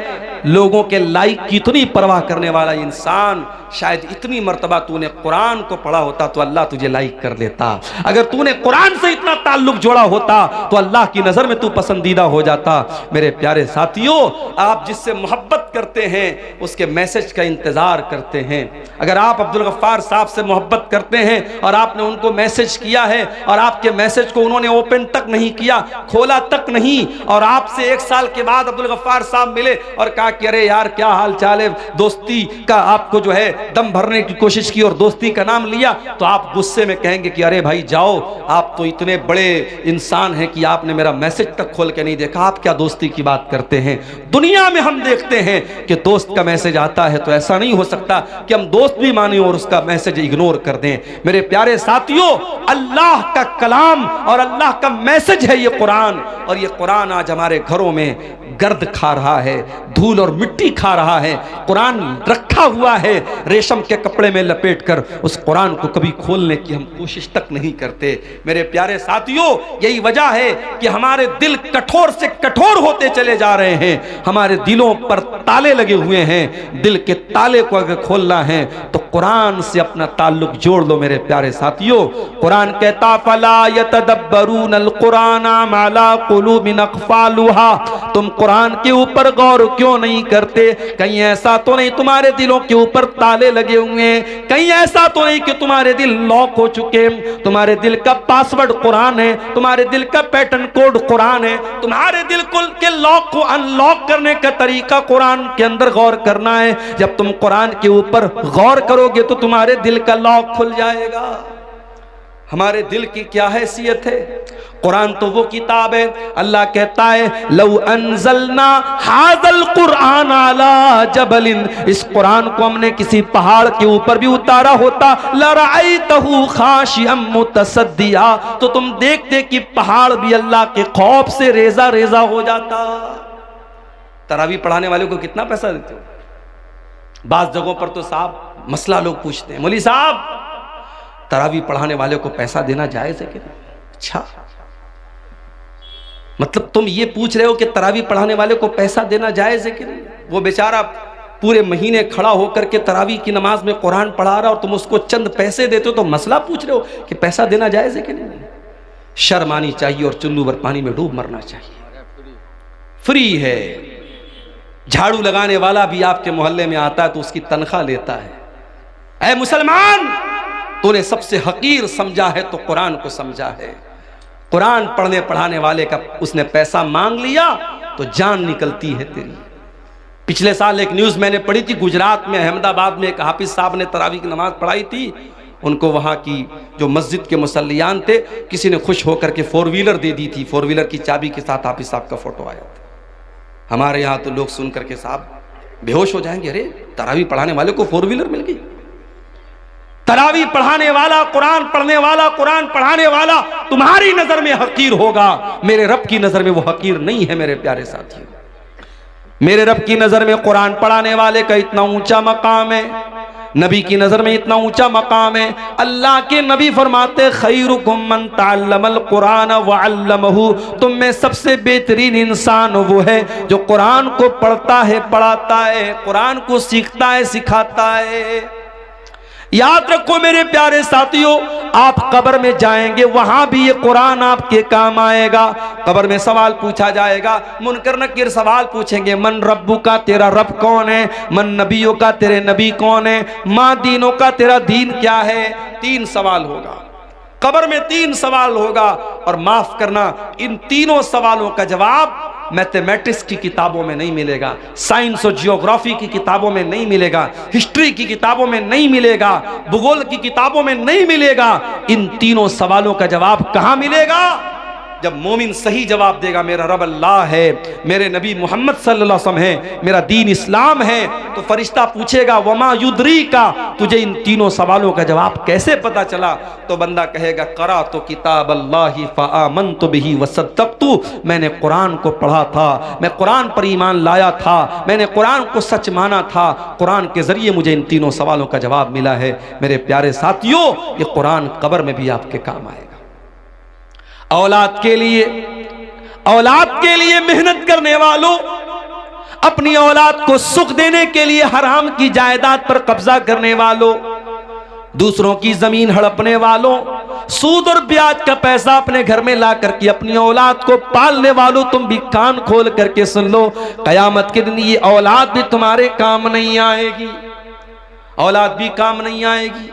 लोगों के लाइक की इतनी परवाह करने वाला इंसान, शायद इतनी मर्तबा तूने कुरान को पढ़ा होता तो अल्लाह तुझे लाइक कर देता। अगर तूने कुरान से इतना ताल्लुक जोड़ा होता तो अल्लाह की नजर में तू पसंदीदा हो जाता। मेरे प्यारे साथियों, आप जिससे मोहब्बत करते हैं उसके मैसेज का इंतजार करते हैं। अगर आप अब्दुल गफ्फार साहब से मोहब्बत करते हैं और आपने उनको मैसेज किया है और आपके मैसेज को उन्होंने ओपन तक नहीं किया, खोला तक नहीं, और आपसे 1 साल के बाद अब्दुल गफ्फार साहब मिले और कहा कि अरे यार क्या हाल चाल है, दोस्ती का आपको जो है दम भरने की कोशिश की और दोस्ती का नाम लिया, तो आप गुस्से में कहेंगे कि अरे भाई जाओ, आप तो इतने बड़े इंसान हैं कि आपने मेरा मैसेज तक खोल के नहीं देखा, आप क्या दोस्ती की बात करते हैं। दुनिया में हम देखते हैं कि दोस्त का मैसेज आता है तो ऐसा नहीं हो सकता कि हम दोस्त भी माने और उसका मैसेज इग्नोर कर दें। मेरे प्यारे साथियों, अल्लाह का कलाम और अल्लाह का मैसेज है ये कुरान, और ये कुरान आज हमारे घरों में गर्द खा रहा है, धूल और मिट्टी खा रहा है। कुरान रखा हुआ है रेशम के कपड़े में लपेटकर, उस कुरान को कभी खोलने की हम कोशिश तक नहीं करते। मेरे प्यारे साथियों, यही वजह है कि हमारे दिल कठोर से कठोर होते चले जा रहे हैं। हमारे दिलों पर ताले लगे हुए हैं। दिल के ताले को अगर खोलना है तो कुरान से अपना ताल्लुक जोड़ लो। मेरे प्यारे साथियों, कुरान कहता फला यतदब्बरूनल कुरान माला कुलूबिन अक़फ़ालुहा, तुम कुरान के ऊपर गौर क्यों नहीं करते? कहीं ऐसा तो नहीं तुम्हारे दिलों के ऊपर ताले लगे हुए हैं? कहीं ऐसा तो नहीं कि तुम्हारे दिल लॉक हो चुके? तुम्हारे दिल का पासवर्ड कुरान है, तुम्हारे दिल का पैटर्न कोड कुरान है, तुम्हारे दिल के लॉक को अनलॉक करने का तरीका कुरान के अंदर गौर करना है। जब तुम कुरान के ऊपर गौर करोगे तो तुम्हारे दिल का लॉक खुल जाएगा। हमारे दिल की क्या हैसियत है? कुरान तो वो किताब है, अल्लाह कहता है लौ अंज़लना हाज़ल कुरान अला जबलिन, इस कुरान को हमने किसी पहाड़ के ऊपर भी उतारा होता, लरअयतहु खाशिअम मुतसद्दिया, तो तुम देखते कि पहाड़ भी अल्लाह के खौफ से रेजा रेजा हो जाता। तरावी पढ़ाने वाले को कितना पैसा देते हो? बाज़ जगहों पर तो साहब मसला लोग पूछते हैं, मौलवी साहब तरावी पढ़ाने वाले को पैसा देना जायज है कि नहीं? अच्छा, मतलब तुम ये पूछ रहे हो कि तरावी पढ़ाने वाले को पैसा देना जायज है कि नहीं? वो बेचारा पूरे महीने खड़ा होकर के तरावी की नमाज में कुरान पढ़ा रहा और तुम उसको चंद पैसे देते हो, तो मसला पूछ रहे हो कि पैसा देना जायज है कि नहीं? शर्म आनी चाहिए और चुल्लू भर पानी में डूब मरना चाहिए। फ्री है। झाड़ू लगाने वाला भी आपके मोहल्ले में आता है तो उसकी तनख्वाह लेता है। ऐ मुसलमान, तूने सबसे हकीर समझा है तो कुरान को समझा है। कुरान पढ़ने पढ़ाने वाले का उसने पैसा मांग लिया तो जान निकलती है तेरी। पिछले साल एक न्यूज़ मैंने पढ़ी थी, गुजरात में अहमदाबाद में एक हाफिज साहब ने तरावी की नमाज पढ़ाई थी। उनको वहाँ की जो मस्जिद के मुसल्लियान थे, किसी ने खुश होकर के 4 व्हीलर दे दी थी। 4 व्हीलर की चाबी के साथ हाफिज साहब का फोटो आया था। हमारे यहाँ तो लोग सुन करके साहब बेहोश हो जाएंगे, अरे तरावी पढ़ाने वाले को 4 व्हीलर मिल गई। तरावी पढ़ाने वाला, कुरान पढ़ने वाला, कुरान पढ़ाने वाला तुम्हारी नजर में हकीर होगा, मेरे रब की नजर में वो हकीर नहीं है। मेरे प्यारे साथियों, मेरे रब की नजर में कुरान पढ़ाने वाले का इतना ऊंचा मकाम है, नबी की नजर में इतना ऊंचा मकाम है। अल्लाह के नबी फरमाते खैरुकुम मन तअल्लमल कुरान व अल्लमहु, तुम में सबसे बेहतरीन इंसान वो है जो कुरान को पढ़ता है, पढ़ाता है, कुरान को सीखता है, सिखाता है। याद रखो मेरे प्यारे साथियों, आप कब्र में जाएंगे वहां भी ये कुरान आपके काम आएगा। कब्र में सवाल पूछा जाएगा, मुनकर नकीर सवाल पूछेंगे, मन रब्बू का, तेरा रब कौन है? मन नबियों का, तेरे नबी कौन है? माँ दीनों का, तेरा दीन क्या है? 3 सवाल होगा कब्र में, 3 सवाल होगा। और माफ करना, इन तीनों सवालों का जवाब मैथमेटिक्स की किताबों में नहीं मिलेगा, साइंस और जियोग्राफी की किताबों में नहीं मिलेगा, हिस्ट्री की किताबों में नहीं मिलेगा, भूगोल की किताबों में नहीं मिलेगा। इन तीनों सवालों का जवाब कहां मिलेगा? जब मोमिन सही जवाब देगा मेरा रब अल्लाह है, मेरे नबी मोहम्मद सल्लल्लाहु अलैहि वसल्लम है, मेरा दीन इस्लाम है, तो फरिश्ता पूछेगा वमा युद्री का, तुझे इन तीनों सवालों का जवाब कैसे पता चला? तो बंदा कहेगा करा तो किताब अल्लाहि फ़आमनतु बिही वसद्दक़तु, मैंने कुरान को पढ़ा था, मैं कुरान पर ईमान लाया था, मैंने कुरान को सच माना था, कुरान के जरिए मुझे इन तीनों सवालों का जवाब मिला है। मेरे प्यारे साथियों, ये कुरान कब्र में भी आपके काम आएगा। औलाद के लिए मेहनत करने वालों, अपनी औलाद को सुख देने के लिए हराम की जायदाद पर कब्जा करने वालों, दूसरों की जमीन हड़पने वालों, सूद और ब्याज का पैसा अपने घर में ला करके अपनी औलाद को पालने वालों, तुम भी कान खोल करके सुन लो, कयामत के दिन ये औलाद भी तुम्हारे काम नहीं आएगी, औलाद भी काम नहीं आएगी।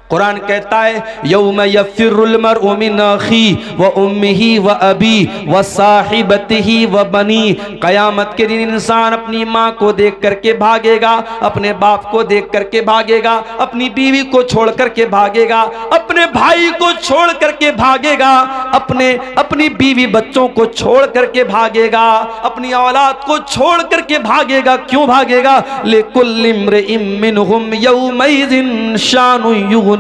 कुरान कहता है यौम यफिरुल मरउ मिन अखी व उम्मिही व अबी व साहिबतिही व बनी। कयामत के दिन इंसान अपनी माँ को देख करके भागेगा, अपने बाप को देख करके भागेगा, अपनी बीवी को छोड़ करके भागेगा, अपने भाई को छोड़ करके भागेगा, अपनी बीवी बच्चों को छोड़ करके भागेगा, अपनी औलाद को छोड़ करके भागेगा। क्यों भागेगा? लिकुल्लि इम्रिइम मिनहुम यौमइज़िन शानु युग़नी,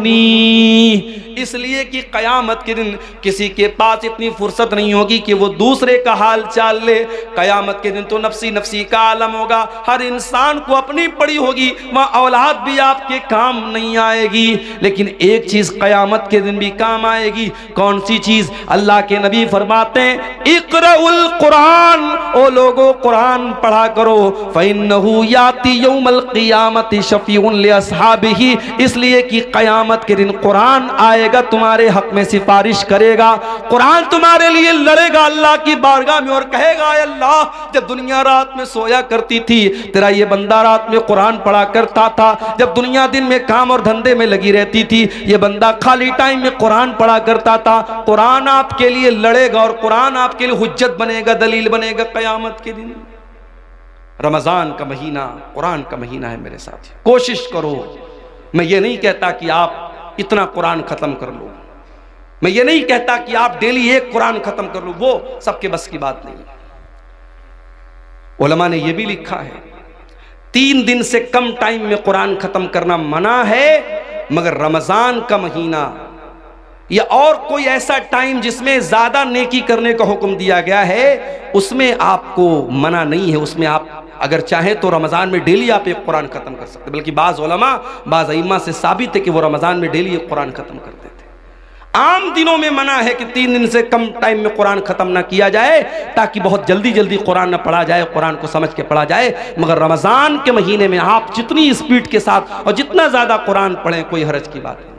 इसलिए कि कयामत के दिन किसी के पास इतनी फुर्सत नहीं होगी कि वो दूसरे का हाल चाल ले। कयामत के दिन तो नफ्सी नफ्सी का आलम होगा, हर इंसान को अपनी पड़ी होगी, वहाँ औलाद भी आपके काम नहीं आएगी। लेकिन एक चीज कयामत के दिन भी काम आएगी। कौन सी चीज? अल्लाह के नबी फरमाते हैं इक़राउल कुरान, ओ लोगों कुरान पढ़ा करो, फ़इन्नहु याती यौमल क़ियामति शफ़ीउन लिअस्हाबिही, इसलिए कि कयामत के दिन कुरान आएगा, तुम्हारे हक में सिफारिश करेगा, कुरान तुम्हारे लिए लड़ेगा अल्लाह की बारगाह में और कहेगा अल्लाह, जब दुनिया रात में सोया करती थी तेरा ये बंदा रात में कुरान पढ़ा करता था, जब दुनिया दिन में काम और धंधे में लगी रहती थी ये बंदा खाली टाइम में कुरान पढ़ा करता था। कुरान आपके लिए लड़ेगा और कुरान आपके लिए हुज्जत बनेगा, दलील बनेगा कयामत के दिन। रमजान का महीना कुरान का महीना है मेरे साथी, कोशिश करो। मैं ये नहीं कहता कि आप इतना कुरान खत्म कर लो, मैं ये नहीं कहता कि आप डेली एक कुरान खत्म कर लो, वो सबके बस की बात नहीं है। उलमा ने यह भी लिखा है 3 दिन से कम टाइम में कुरान खत्म करना मना है, मगर रमजान का महीना या और कोई ऐसा टाइम जिसमें ज्यादा नेकी करने का हुक्म दिया गया है उसमें आपको मना नहीं है। उसमें आप अगर चाहें तो रमजान में डेली आप एक कुरान खत्म कर सकते, बल्कि बाज़ उलमा बाज़ अइम्मा से साबित है कि वो रमजान में डेली एक कुरान खत्म करते थे। आम दिनों में मना है कि 3 दिन से कम टाइम में कुरान खत्म ना किया जाए, ताकि बहुत जल्दी जल्दी कुरान ना पढ़ा जाए, कुरान को समझ के पढ़ा जाए। मगर रमजान के महीने में आप जितनी स्पीड के साथ और जितना ज्यादा कुरान पढ़ें कोई हर्ज की बात नहीं।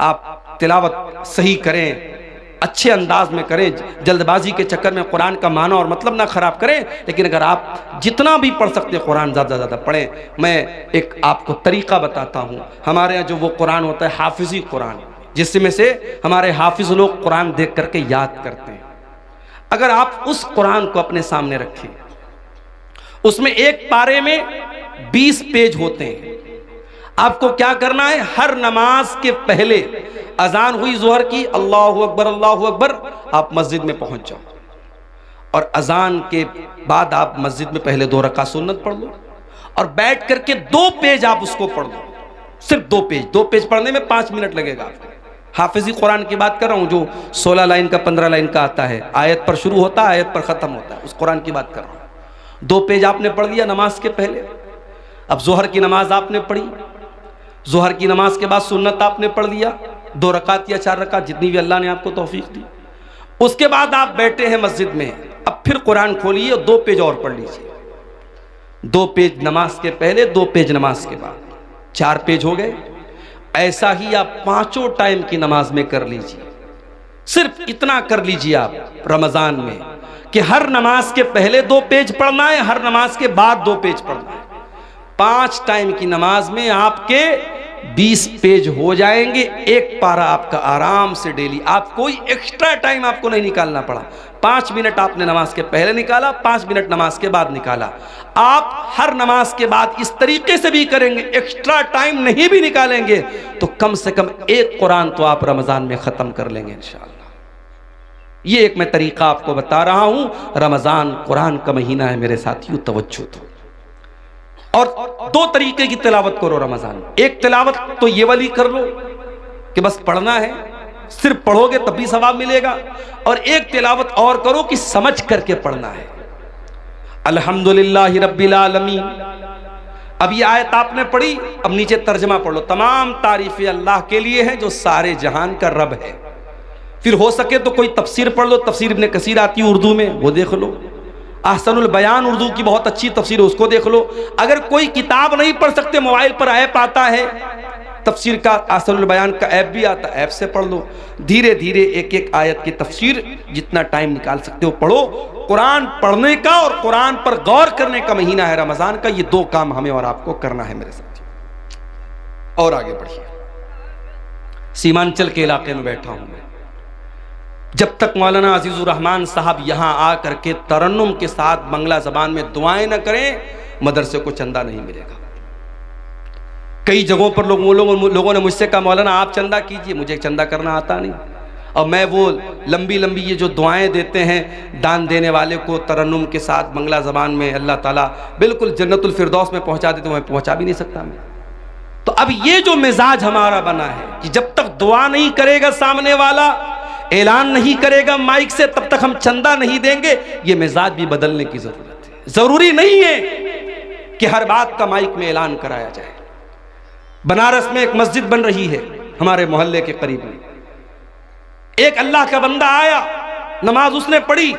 आप तिलावत सही करें, अच्छे अंदाज में करें, जल्दबाजी के चक्कर में कुरान का माना और मतलब ना खराब करें। लेकिन अगर आप जितना भी पढ़ सकते हैं कुरान ज़्यादा ज़्यादा पढ़ें। मैं एक आपको तरीका बताता हूँ। हमारे यहाँ जो वो कुरान होता है हाफिजी कुरान, जिसमें से हमारे हाफिज लोग कुरान देख करके याद करते हैं, अगर आप उस कुरान को अपने सामने रखें, उसमें एक पारे में 20 पेज होते हैं। आपको क्या करना है? हर नमाज के पहले अजान हुई जोहर की, अल्लाहु अकबर, आप मस्जिद में पहुंच जाओ और अजान के बाद आप मस्जिद में पहले 2 रकात सुन्नत पढ़ लो और बैठ करके 2 पेज आप उसको पढ़ लो, सिर्फ 2 पेज। 2 पेज पढ़ने में 5 मिनट लगेगा आपको। हाफिजी कुरान की बात कर रहा हूं जो 16 लाइन का 15 लाइन का आता है, आयत पर शुरू होता है आयत पर खत्म होता है, उस कुरान की बात कर रहा हूं। 2 पेज आपने पढ़ लिया नमाज के पहले। अब जोहर की नमाज आपने पढ़ी, जोहर की नमाज के बाद सुन्नत आपने पढ़ लिया, 2 रकात या 4 रकात जितनी भी अल्लाह ने आपको तौफीक दी। उसके बाद आप बैठे हैं मस्जिद में, अब फिर कुरान खोलिए और 2 पेज और पढ़ लीजिए। 2 पेज नमाज के पहले, 2 पेज नमाज के बाद, 4 पेज हो गए। ऐसा ही आप 5 टाइम की नमाज में कर लीजिए। सिर्फ इतना कर लीजिए आप रमजान में कि हर नमाज के पहले 2 पेज पढ़ना है, हर नमाज के बाद 2 पेज पढ़ना है। 5 टाइम की नमाज में आपके 20 पेज हो जाएंगे। एक पारा आपका आराम से डेली, आप कोई एक्स्ट्रा टाइम आपको नहीं निकालना पड़ा। 5 मिनट आपने नमाज के पहले निकाला, 5 मिनट नमाज के बाद निकाला। आप हर नमाज के बाद इस तरीके से भी करेंगे, एक्स्ट्रा टाइम नहीं भी निकालेंगे, तो कम से कम एक कुरान तो आप रमजान में खत्म कर लेंगे इंशाअल्लाह। ये एक मैं तरीका आपको बता रहा हूं। रमजान कुरान का महीना है मेरे साथियों, तवज्जो दो। और 2 तरीके की तिलावत करो रमजान। एक तिलावत तो ये वाली कर लो कि बस पढ़ना है, सिर्फ पढ़ोगे तब भी सवाब मिलेगा। और एक तिलावत और करो कि समझ करके पढ़ना है। अल्हम्दुलिल्लाहि रब्बिल आलमीन। अब ये आयत आपने पढ़ी, अब नीचे तर्जमा पढ़ लो। तमाम तारीफें अल्लाह के लिए हैं जो सारे जहान का रब है। फिर हो सके तो कोई तफसीर पढ़ लो, तफसीर इब्ने कसीर आती है उर्दू में, वो देख लो। अहसनुल बयान उर्दू की बहुत अच्छी तफसीर है, उसको देख लो। अगर कोई किताब नहीं पढ़ सकते, मोबाइल पर ऐप आता है तफसीर का, अहसनुल बयान का ऐप भी आता, ऐप से पढ़ लो। धीरे धीरे एक एक आयत की तफसीर जितना टाइम निकाल सकते हो पढ़ो। कुरान पढ़ने का और कुरान पर गौर करने का महीना है रमजान का। ये दो काम हमें और आपको करना है मेरे साथ। और आगे बढ़िए। सीमांचल के इलाके में बैठा हूं मैं। जब तक मौलाना अजीजुर रहमान साहब यहां आकर के तरन्नुम के साथ बांग्ला जबान में दुआएं न करें, मदरसे को चंदा नहीं मिलेगा। कई जगहों पर लोगों ने मुझसे कहा मौलाना आप चंदा कीजिए, मुझे चंदा करना आता नहीं। और मैं वो लंबी लंबी ये जो दुआएं देते हैं दान देने वाले को तरन्नुम के साथ बांग्ला ज़बान में, अल्लाह ताला बिल्कुल जन्नतुल फिरदौस में पहुंचा देते, मैं पहुंचा भी नहीं सकता मैं। तो अब ये जो मिजाज हमारा बना है कि जब तक दुआ नहीं करेगा सामने वाला, ऐलान नहीं करेगा माइक से, तब तक हम चंदा नहीं देंगे। ये मिजाज भी बदलने की जरूरत है। जरूरी नहीं है कि हर बात का माइक में ऐलान कराया जाए। बनारस में एक मस्जिद बन रही है हमारे मोहल्ले के करीब में। एक अल्लाह का बंदा आया, नमाज उसने पढ़ी,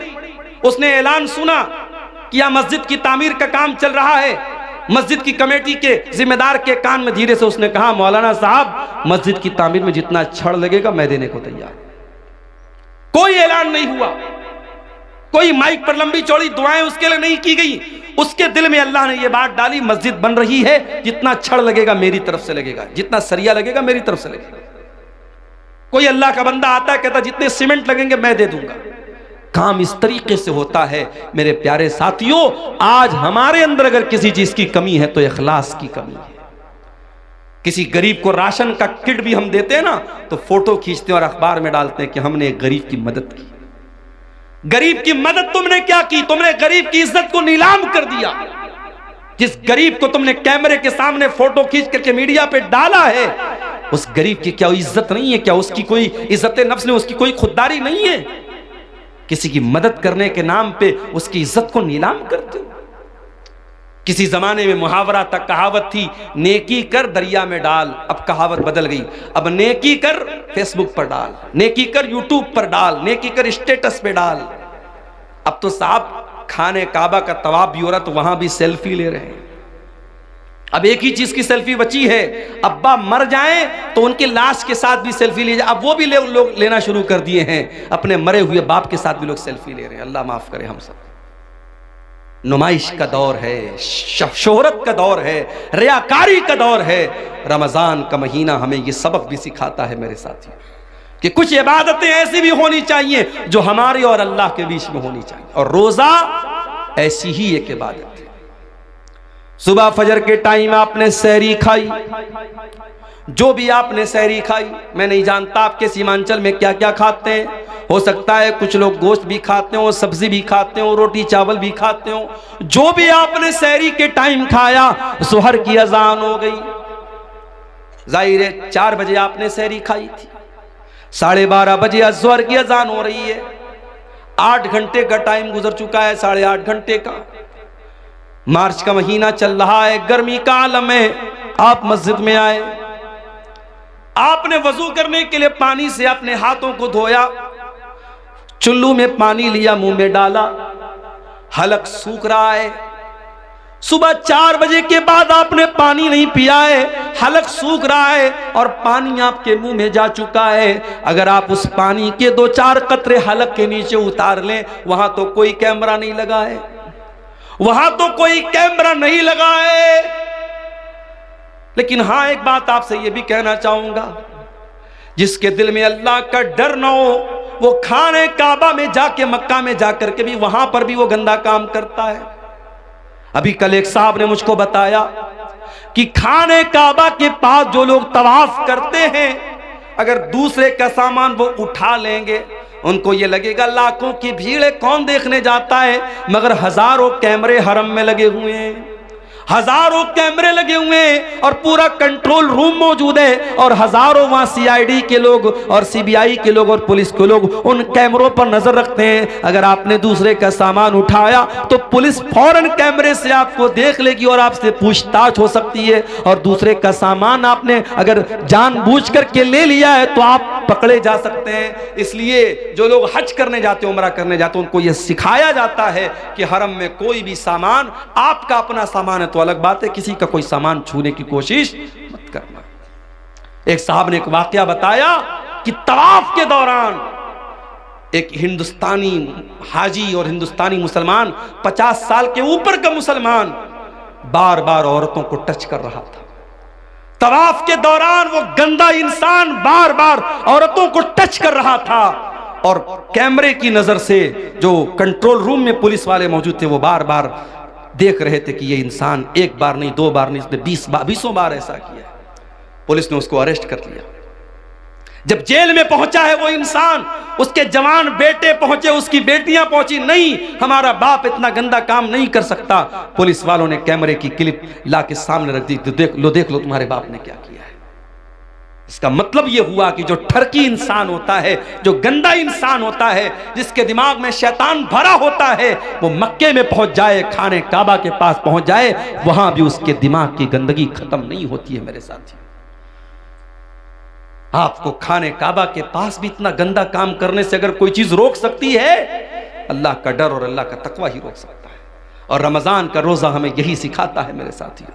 उसने ऐलान सुना कि यह मस्जिद की तामीर का काम चल रहा है। मस्जिद की कमेटी के जिम्मेदार के कान में धीरे से उसने कहा मौलाना साहब मस्जिद की तामीर में जितना छड़ लगेगा मैं देने को तैयार। कोई ऐलान नहीं हुआ, कोई माइक पर लंबी चौड़ी दुआएं उसके लिए नहीं की गई। उसके दिल में अल्लाह ने यह बात डाली मस्जिद बन रही है, जितना छड़ लगेगा मेरी तरफ से लगेगा, जितना सरिया लगेगा मेरी तरफ से लगेगा। कोई अल्लाह का बंदा आता है कहता जितने सीमेंट लगेंगे मैं दे दूंगा। काम इस तरीके से होता है मेरे प्यारे साथियों। आज हमारे अंदर अगर किसी चीज की कमी है तो इखलास की कमी है। किसी गरीब को राशन का किट भी हम देते हैं ना तो फोटो खींचते हैं और अखबार में डालते हैं कि हमने एक गरीब की मदद की। गरीब की मदद तुमने क्या की? तुमने गरीब की इज्जत को नीलाम कर दिया। जिस गरीब को तुमने कैमरे के सामने फोटो खींच करके मीडिया पे डाला है, उस गरीब की क्या इज्जत नहीं है? क्या उसकी कोई इज्जत नफ्स नहीं, उसकी कोई खुददारी नहीं है? किसी की मदद करने के नाम पे उसकी इज्जत को नीलाम करते हो। किसी जमाने में मुहावरा तक कहावत थी नेकी कर दरिया में डाल, अब कहावत बदल गई। अब नेकी कर फेसबुक पर डाल, नेकी कर यूट्यूब पर डाल, नेकी कर स्टेटस पे डाल। अब तो साहब खाने काबा का तवाफ भी हो रहा तो वहां भी सेल्फी ले रहे हैं। अब एक ही चीज की सेल्फी बची है, अब्बा मर जाएं तो उनकी लाश के साथ भी सेल्फी ली जाए। अब वो भी लोग लेना शुरू कर दिए हैं, अपने मरे हुए बाप के साथ भी लोग सेल्फी ले रहे हैं। अल्लाह माफ करे हम सब। नुमाइश का दौर है, शोहरत का दौर है, रियाकारी का दौर है। रमजान का महीना हमें ये सबक भी सिखाता है मेरे साथियों कि कुछ इबादतें ऐसी भी होनी चाहिए जो हमारे और अल्लाह के बीच में होनी चाहिए। और रोजा ऐसी ही एक इबादत है। सुबह फजर के टाइम आपने सहरी खाई, जो भी आपने सहरी खाई, मैं नहीं जानता आपके सीमांचल में क्या क्या खाते हैं। हो सकता है कुछ लोग गोश्त भी खाते हो, सब्जी भी खाते हो, रोटी चावल भी खाते हो। जो भी आपने सहरी के टाइम खाया, सुहर की अजान हो गई। जाहिर है 4 बजे आपने सहरी खाई थी, 12:30 बजे अज़हर की अजान हो रही है। 8 घंटे का टाइम गुजर चुका है, 8.5 घंटे का। मार्च का महीना चल रहा है, गर्मी का आलम है। आप मस्जिद में आए, आपने वजू करने के लिए पानी से अपने हाथों को धोया, चुल्लू में पानी लिया, मुंह में डाला, हलक सूख रहा है। सुबह 4 बजे के बाद आपने पानी नहीं पिया है, हलक सूख रहा है और पानी आपके मुंह में जा चुका है। अगर आप उस पानी के 2-4 कतरे हलक के नीचे उतार लें, वहां तो कोई कैमरा नहीं लगा है, वहां तो कोई कैमरा नहीं लगा है। लेकिन हां, एक बात आपसे यह भी कहना चाहूंगा, जिसके दिल में अल्लाह का डर ना हो, वो खाने काबा में जाके, मक्का में जाकर के भी वहां पर भी वो गंदा काम करता है। अभी कल एक साहब ने मुझको बताया कि खाने काबा के पास जो लोग तवाफ करते हैं, अगर दूसरे का सामान वो उठा लेंगे, उनको ये लगेगा लाखों की भीड़ है, कौन देखने जाता है, मगर हजारों कैमरे हरम में लगे हुए हैं। हजारों कैमरे लगे हुए हैं और पूरा कंट्रोल रूम मौजूद है और हजारों वहां सीआईडी के लोग और सीबीआई के लोग और पुलिस के लोग उन कैमरों पर नजर रखते हैं। अगर आपने दूसरे का सामान उठाया तो पुलिस फौरन कैमरे से आपको देख लेगी और आपसे पूछताछ हो सकती है। और दूसरे का सामान आपने अगर जानबूझ करके ले लिया है तो आप पकड़े जा सकते हैं। इसलिए जो लोग हज करने जाते हैं, उमरा करने जाते हैं, उनको यह सिखाया जाता है कि हरम में कोई भी सामान, आपका अपना सामान है तो अलग बात है, किसी का कोई सामान छूने की कोशिश मत करना। एक साहब ने एक वाकया बताया कि तवाफ के दौरान एक हिंदुस्तानी हाजी और हिंदुस्तानी मुसलमान, 50 साल के ऊपर का मुसलमान, बार बार औरतों को टच कर रहा था। तवाफ के दौरान वो गंदा इंसान बार बार औरतों को टच कर रहा था और कैमरे की नजर से जो कंट्रोल रूम में पुलिस वाले मौजूद थे वो बार बार देख रहे थे कि ये इंसान एक बार नहीं, 2 बार नहीं, इसने 20 बार ऐसा किया। पुलिस ने उसको अरेस्ट कर लिया। जब जेल में पहुंचा है वो इंसान, उसके जवान बेटे पहुंचे, उसकी बेटियां पहुंची, नहीं हमारा बाप इतना गंदा काम नहीं कर सकता। पुलिस वालों ने कैमरे की क्लिप ला के सामने रख दी, तो देख लो तुम्हारे बाप ने क्या किया है। इसका मतलब यह हुआ कि जो ठरकी इंसान होता है, जो गंदा इंसान होता है, जिसके दिमाग में शैतान भरा होता है, वो मक्के में पहुंच जाए, खाने काबा के पास पहुंच जाए, वहां भी उसके दिमाग की गंदगी खत्म नहीं होती है। मेरे साथी, आपको खाने काबा के पास भी इतना गंदा काम करने से अगर कोई चीज रोक सकती है, अल्लाह का डर और अल्लाह का तकवा ही रोक सकता है। और रमजान का रोजा हमें यही सिखाता है। मेरे साथियों,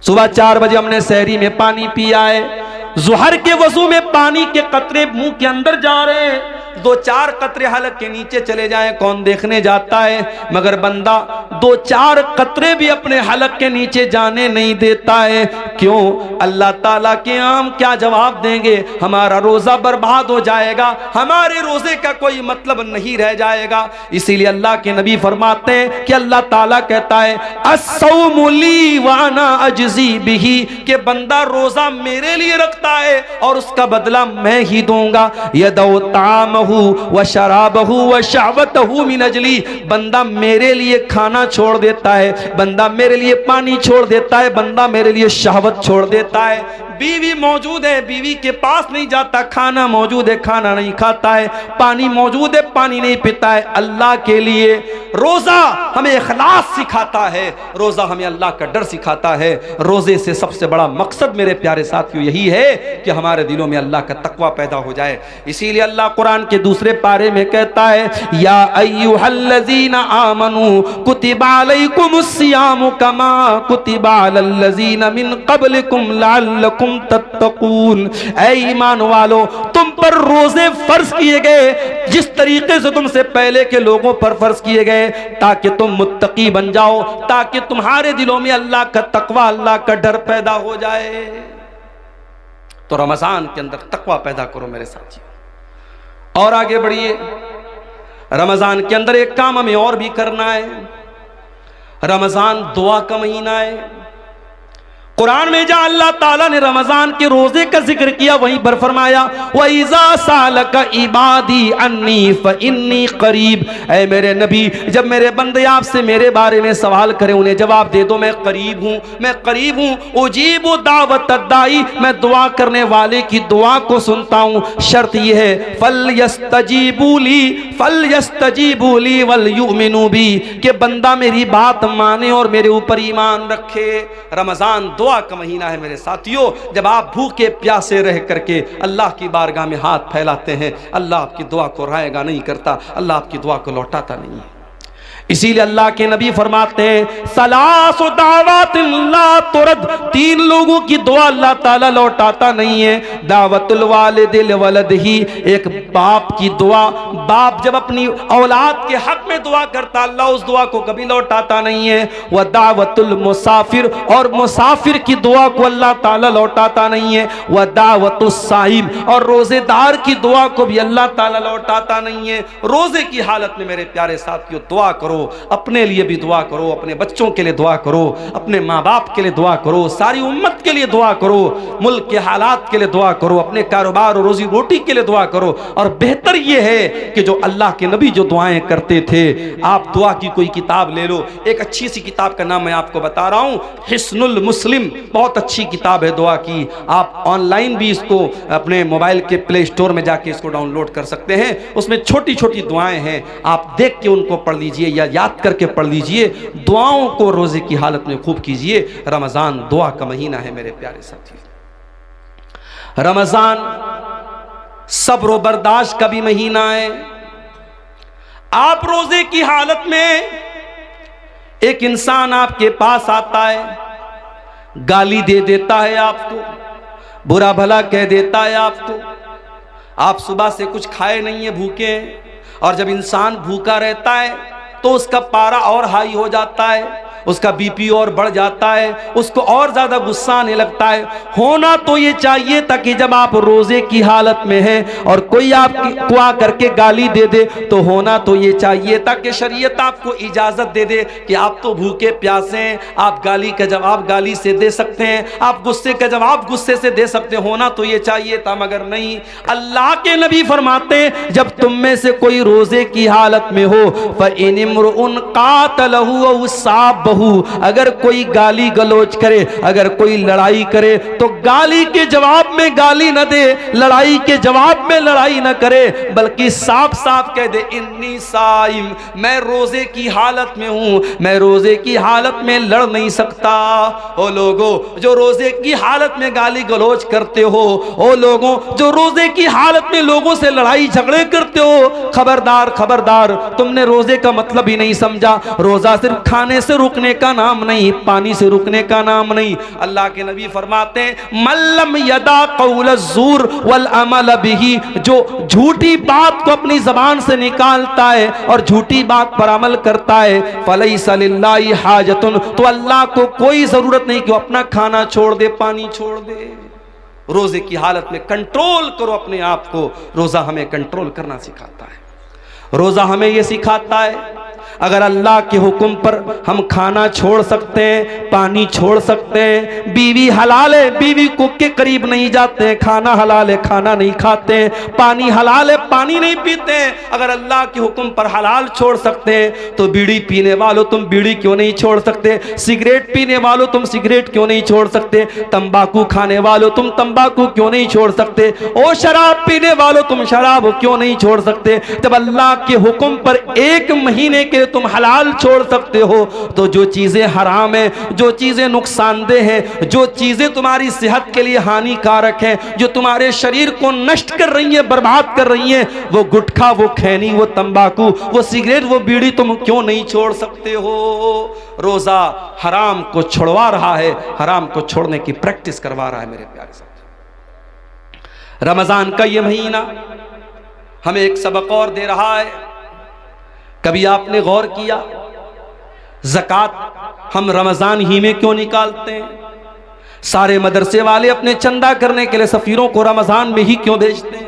सुबह 4 बजे हमने सहरी में पानी पिया है, जुहर के वजू में पानी के कतरे मुंह के अंदर जा रहे हैं, 2-4 कतरे हलक के नीचे चले जाएं, कौन देखने जाता है। मगर बंदा 2-4 कतरे भी अपने हलक के नीचे जाने नहीं देता है। क्यों? अल्लाह ताला के आम क्या जवाब देंगे? हमारा रोजा बर्बाद हो जाएगा, हमारे रोजे का कोई मतलब नहीं रह जाएगा। इसीलिए अल्लाह के नबी फरमाते हैं कि अल्लाह ताला कहता है अस्सौमु ली व अना अजज़ी बिही, कि बंदा रोजा मेरे लिए रखता है और उसका बदला मैं ही दूंगा। यदौ तामहु व शराबहु व शहवतहु मिन अजली, बंदा मेरे लिए खाना छोड़ देता है, बंदा मेरे लिए पानी छोड़ देता है, बंदा मेरे लिए शहवत छोड़ देता है। बीवी मौजूद है, बीवी के पास नहीं जाता, खाना मौजूद है, खाना नहीं खाता है, पानी मौजूद है, पानी नहीं पीता है। अल्लाह के लिए रोजा हमें इखलास सिखाता है, रोजा हमें अल्लाह का डर सिखाता है। रोजे से सबसे बड़ा मकसद मेरे प्यारे साथियों यही है कि हमारे दिलों में अल्लाह का तकवा पैदा हो जाए। इसीलिए अल्लाह कुरान के दूसरे पारे में कहता है या अय्युहल्लज़ीना आमनू कुतिबा अलैकुमुस्सियामु कमा कुतिबा अलल्लज़ीना मिन क़ब्लिकुम लअल्लकुम तत्तकून। ऐ ईमान वालो, तुम पर रोजे फर्ज किए गए जिस तरीके से तुमसे पहले के लोगों पर फर्ज किए गए, ताकि तुम मुत्तकी बन जाओ, ताकि तुम्हारे दिलों में अल्लाह का तकवा, अल्लाह का डर पैदा हो जाए। तो रमजान के अंदर तकवा पैदा करो मेरे साथियों। और आगे बढ़िए, रमजान के अंदर एक काम हमें और भी करना है। रमजान दुआ का महीना है। कुरान में जहां अल्लाह ताला ने रमजान के रोजे का जिक्र किया, वहीं पर फरमाया वइज़ा सालका इबादी अन्नी फइन्नी करीब। ऐ मेरे नबी, जब मेरे बंदे आपसे मेरे बारे में सवाल करें, उन्हें जवाब दे दो मैं करीब हूं, मैं करीब हूं। उजीबु दावत दाई, मैं दुआ करने वाले की दुआ को सुनता हूं। शर्त यह है फलयस्तजीबू ली वल युमिनू बी, कि बंदा मेरी बात माने और मेरे ऊपर ईमान रखे। रमजान दुआ का महीना है मेरे साथियों। जब आप भूखे प्यासे रह करके अल्लाह की बारगाह में हाथ फैलाते हैं, अल्लाह आपकी दुआ को रायगा नहीं करता, अल्लाह आपकी दुआ को लौटाता नहीं है। इसीलिए अल्लाह के नबी फरमाते हैं सलासु दावतिन ला तुरद, 3 लोगों की दुआ अल्लाह ताला लौटाता नहीं है। दावतुल वालिदिल वलदिही, एक बाप की दुआ, बाप जब अपनी औलाद के हक में दुआ करता, अल्लाह उस दुआ को कभी लौटाता नहीं है। वह दावतुल मुसाफिर, और मुसाफिर की दुआ को अल्लाह ताला लौटाता नहीं है। वह दावतुस साइम, और रोजेदार की दुआ को भी अल्लाह ताला लौटाता नहीं है। रोजे की हालत में मेरे प्यारे साथियों दुआ करो, करो, अपने लिए भी दुआ करो, अपने बच्चों के लिए दुआ करो, अपने माँ बाप के लिए दुआ करो, सारी उम्मत के लिए दुआ करो, मुल्क के हालात के लिए दुआ करो, अपने कारोबार और रोजी रोटी के लिए दुआ करो। और बेहतर यह है कि जो अल्लाह के नबी जो दुआएं करते थे, आप दुआ की कोई किताब ले लो। एक अच्छी सी किताब का नाम मैं आपको बता रहा हूँ, हिस्नुल मुस्लिम, बहुत अच्छी किताब है दुआ की। आप ऑनलाइन भी इसको अपने मोबाइल के प्ले स्टोर में जाके इसको डाउनलोड कर सकते हैं। उसमें छोटी छोटी दुआएं हैं, आप देख के उनको पढ़ लीजिए या याद करके पढ़ लीजिए। दुआओं को रोजे की हालत में खूब कीजिए। रमजान दुआ का महीना है मेरे प्यारे साथी। रमजान सब्र और बर्दाश्त का भी महीना है। आप रोजे की हालत में एक इंसान आपके पास आता है, गाली दे देता है आपको, बुरा भला कह देता है आपको, आप सुबह से कुछ खाए नहीं है, भूखे हैं। और जब इंसान भूखा रहता है तो उसका पारा और हाई हो जाता है, उसका बीपी और बढ़ जाता है, उसको और ज्यादा गुस्सा आने लगता है। होना तो ये चाहिए था कि जब आप रोजे की हालत में हैं और कोई आपको आ करके गाली दे दे, तो होना तो ये चाहिए था कि शरीयत आपको इजाजत दे दे कि आप तो भूखे प्यासे हैं, आप गाली का जवाब गाली से दे सकते हैं, आप गुस्से का जवाब गुस्से से दे सकते हैं। होना तो ये चाहिए था, मगर नहीं। अल्लाह के नबी फरमाते हैं, जब तुम में से कोई रोजे की हालत में हो, फ़इनिम्रुउन क़ातलहु औ साबहु, अगर कोई गाली गलोच करे, अगर कोई लड़ाई करे, तो गाली के जवाब में गाली न दे, लड़ाई के जवाब में लड़ाई न करे, बल्कि साफ साफ कह दे, इन्नी साइम, मैं रोजे की हालत में हूं, मैं रोजे की हालत में लड़ नहीं सकता। ओ लोगों जो रोजे की हालत में गाली गलोच करते हो, ओ लोगों जो रोजे की हालत में लोगों से लड़ाई झगड़े करते हो, खबरदार खबरदार, तुमने रोजे का मतलब ही नहीं समझा। रोजा सिर्फ खाने से रुकने का नाम नहीं, पानी से रुकने का नाम नहीं। अल्लाह के नबी फरमाते हैं, मल्लम यदा कौल ज़ूर वल अमल बिही, जो झूठी बात को अपनी जबान से निकालता है और झूठी बात पर अमल करता है, फलैसा लिल्लाहि हाजतुन, तो अल्लाह को कोई जरूरत नहीं कि वो अपना खाना छोड़ दे, पानी छोड़ दे। रोजे की हालत में कंट्रोल करो अपने आप को। रोजा हमें कंट्रोल करना सिखाता है। रोजा हमें यह सिखाता है, अगर अल्लाह के हुक्म पर हम खाना छोड़ सकते हैं, पानी छोड़ सकते हैं, बीवी हलाल है, बीवी को के करीब नहीं जाते हैं, खाना हलाल है, खाना नहीं खाते हैं, पानी हलाल है, पानी नहीं पीते हैं, अगर अल्लाह के हुक्म पर हलाल छोड़ सकते हैं, तो बीड़ी पीने वालों तुम बीड़ी क्यों नहीं छोड़ सकते? सिगरेट पीने वालों तुम सिगरेट क्यों नहीं छोड़ सकते? तंबाकू खाने वालों तुम तंबाकू क्यों नहीं छोड़ सकते? ओ शराब पीने वालों तुम शराब क्यों नहीं छोड़ सकते? जब अल्लाह के हुक्म पर एक महीने के तुम हलाल छोड़ सकते हो, तो जो चीजें हराम है, जो चीजें नुकसानदेह हैं, जो चीजें तुम्हारी सेहत के लिए हानिकारक हैं, जो तुम्हारे शरीर को नष्ट कर रही हैं, बर्बाद कर रही हैं, वो गुटखा, वो खैनी, वो तंबाकू, वो सिगरेट, वो बीड़ी तुम क्यों नहीं छोड़ सकते हो? रोजा हराम को छुड़वा रहा है, हराम को छोड़ने की प्रैक्टिस करवा रहा है मेरे प्यारे साथी। रमजान का ये महीना हमें एक सबक और दे रहा है। कभी आपने गौर किया, ज़कात हम रमजान ही में क्यों निकालते हैं? सारे मदरसे वाले अपने चंदा करने के लिए सफीरों को रमजान में ही क्यों भेजते हैं?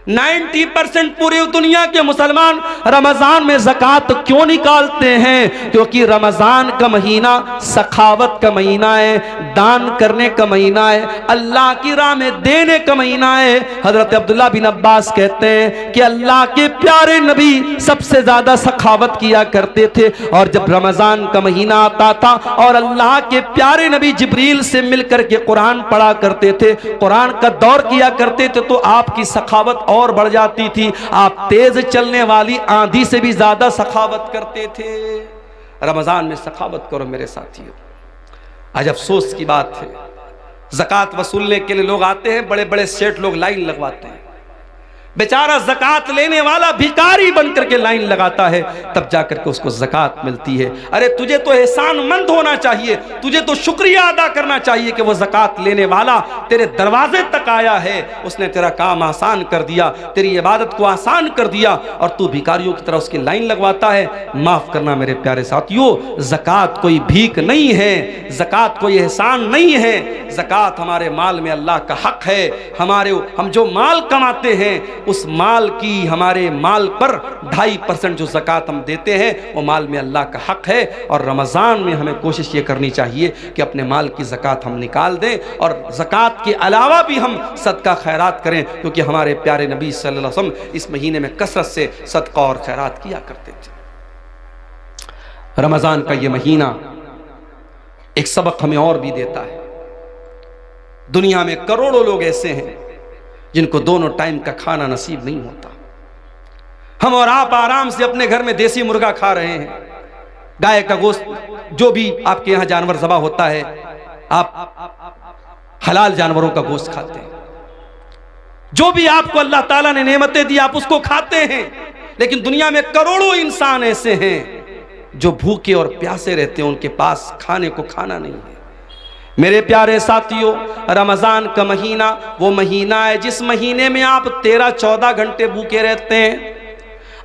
90% पूरी दुनिया के मुसलमान रमजान में ज़कात क्यों निकालते हैं? क्योंकि रमजान का महीना सखावत का महीना है, दान करने का महीना है, अल्लाह की राह में देने का महीना है। हजरत अब्दुल्ला बिन अब्बास कहते हैं कि अल्लाह के प्यारे नबी सबसे ज्यादा सखावत किया करते थे, और जब रमजान का महीना आता था और अल्लाह के प्यारे नबी जिब्रील से मिलकर के कुरान पढ़ा करते थे, कुरान का दौर किया करते थे, तो आपकी सखावत और बढ़ जाती थी। आप तेज चलने वाली आंधी से भी ज्यादा सखावत करते थे। रमजान में सखावत करो मेरे साथियों। आज अफसोस की बात है, ज़कात वसूलने के लिए लोग आते हैं, बड़े बड़े सेठ लोग लाइन लगवाते हैं, बेचारा ज़कात लेने वाला भिखारी बनकर के लाइन लगाता है, तब जाकर के उसको ज़कात मिलती है। अरे तुझे तो एहसानमंद होना चाहिए, तुझे तो शुक्रिया अदा करना चाहिए कि वो ज़कात लेने वाला तेरे दरवाजे तक आया है, उसने तेरा काम आसान कर दिया, तेरी इबादत को आसान कर दिया, और तू भिखारियों की तरह उसकी लाइन लगवाता है। माफ़ करना मेरे प्यारे साथियों, ज़कात कोई भीख नहीं है, ज़कात कोई एहसान नहीं है। ज़कात हमारे माल में अल्लाह का हक है। हम जो माल कमाते हैं उस माल की, हमारे माल पर 2.5% जो ज़कात हम देते हैं वो माल में अल्लाह का हक़ है। और रमज़ान में हमें कोशिश ये करनी चाहिए कि अपने माल की ज़कात हम निकाल दें और ज़कात के अलावा भी हम सदका खैरात करें, क्योंकि हमारे प्यारे नबी सल्लल्लाहु अलैहि वसल्लम इस महीने में कसरत से सदका और खैरात किया करते थे। रमज़ान का ये महीना एक सबक हमें और भी देता है। दुनिया में करोड़ों लोग ऐसे हैं जिनको दोनों टाइम का खाना नसीब नहीं होता। हम और आप आराम से अपने घर में देसी मुर्गा खा रहे हैं, गाय का गोश्त, जो भी आपके यहां जानवर ज़बा होता है, आप हलाल जानवरों का गोश्त खाते हैं। जो भी आपको अल्लाह ताला ने नेमतें दी आप उसको खाते हैं। लेकिन दुनिया में करोड़ों इंसान ऐसे हैं जो भूखे और प्यासे रहते हैं, उनके पास खाने को खाना नहीं है। मेरे प्यारे साथियों, रमज़ान का महीना वो महीना है जिस महीने में आप 13-14 घंटे भूखे रहते हैं।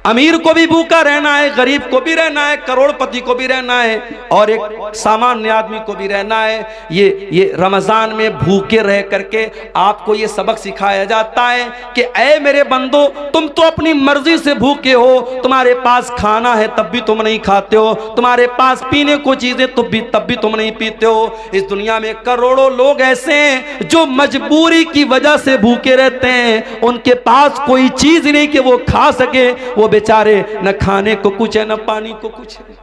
अमीर को भी भूखा रहना है, गरीब को भी रहना है, करोड़पति को भी रहना है और एक सामान्य आदमी को भी रहना है। ये रमज़ान में भूखे रह करके आपको ये सबक सिखाया जाता है कि ऐ मेरे बंदो, तुम तो अपनी मर्जी से भूखे हो, तुम्हारे पास खाना है तब भी तुम नहीं खाते हो, तुम्हारे पास पीने को चीज़ें तब भी तुम नहीं पीते हो। इस दुनिया में करोड़ों लोग ऐसे हैं जो मजबूरी की वजह से भूखे रहते हैं, उनके पास कोई चीज़ नहीं कि वो खा सके, वो बेचारे न खाने को कुछ है न पानी को कुछ है।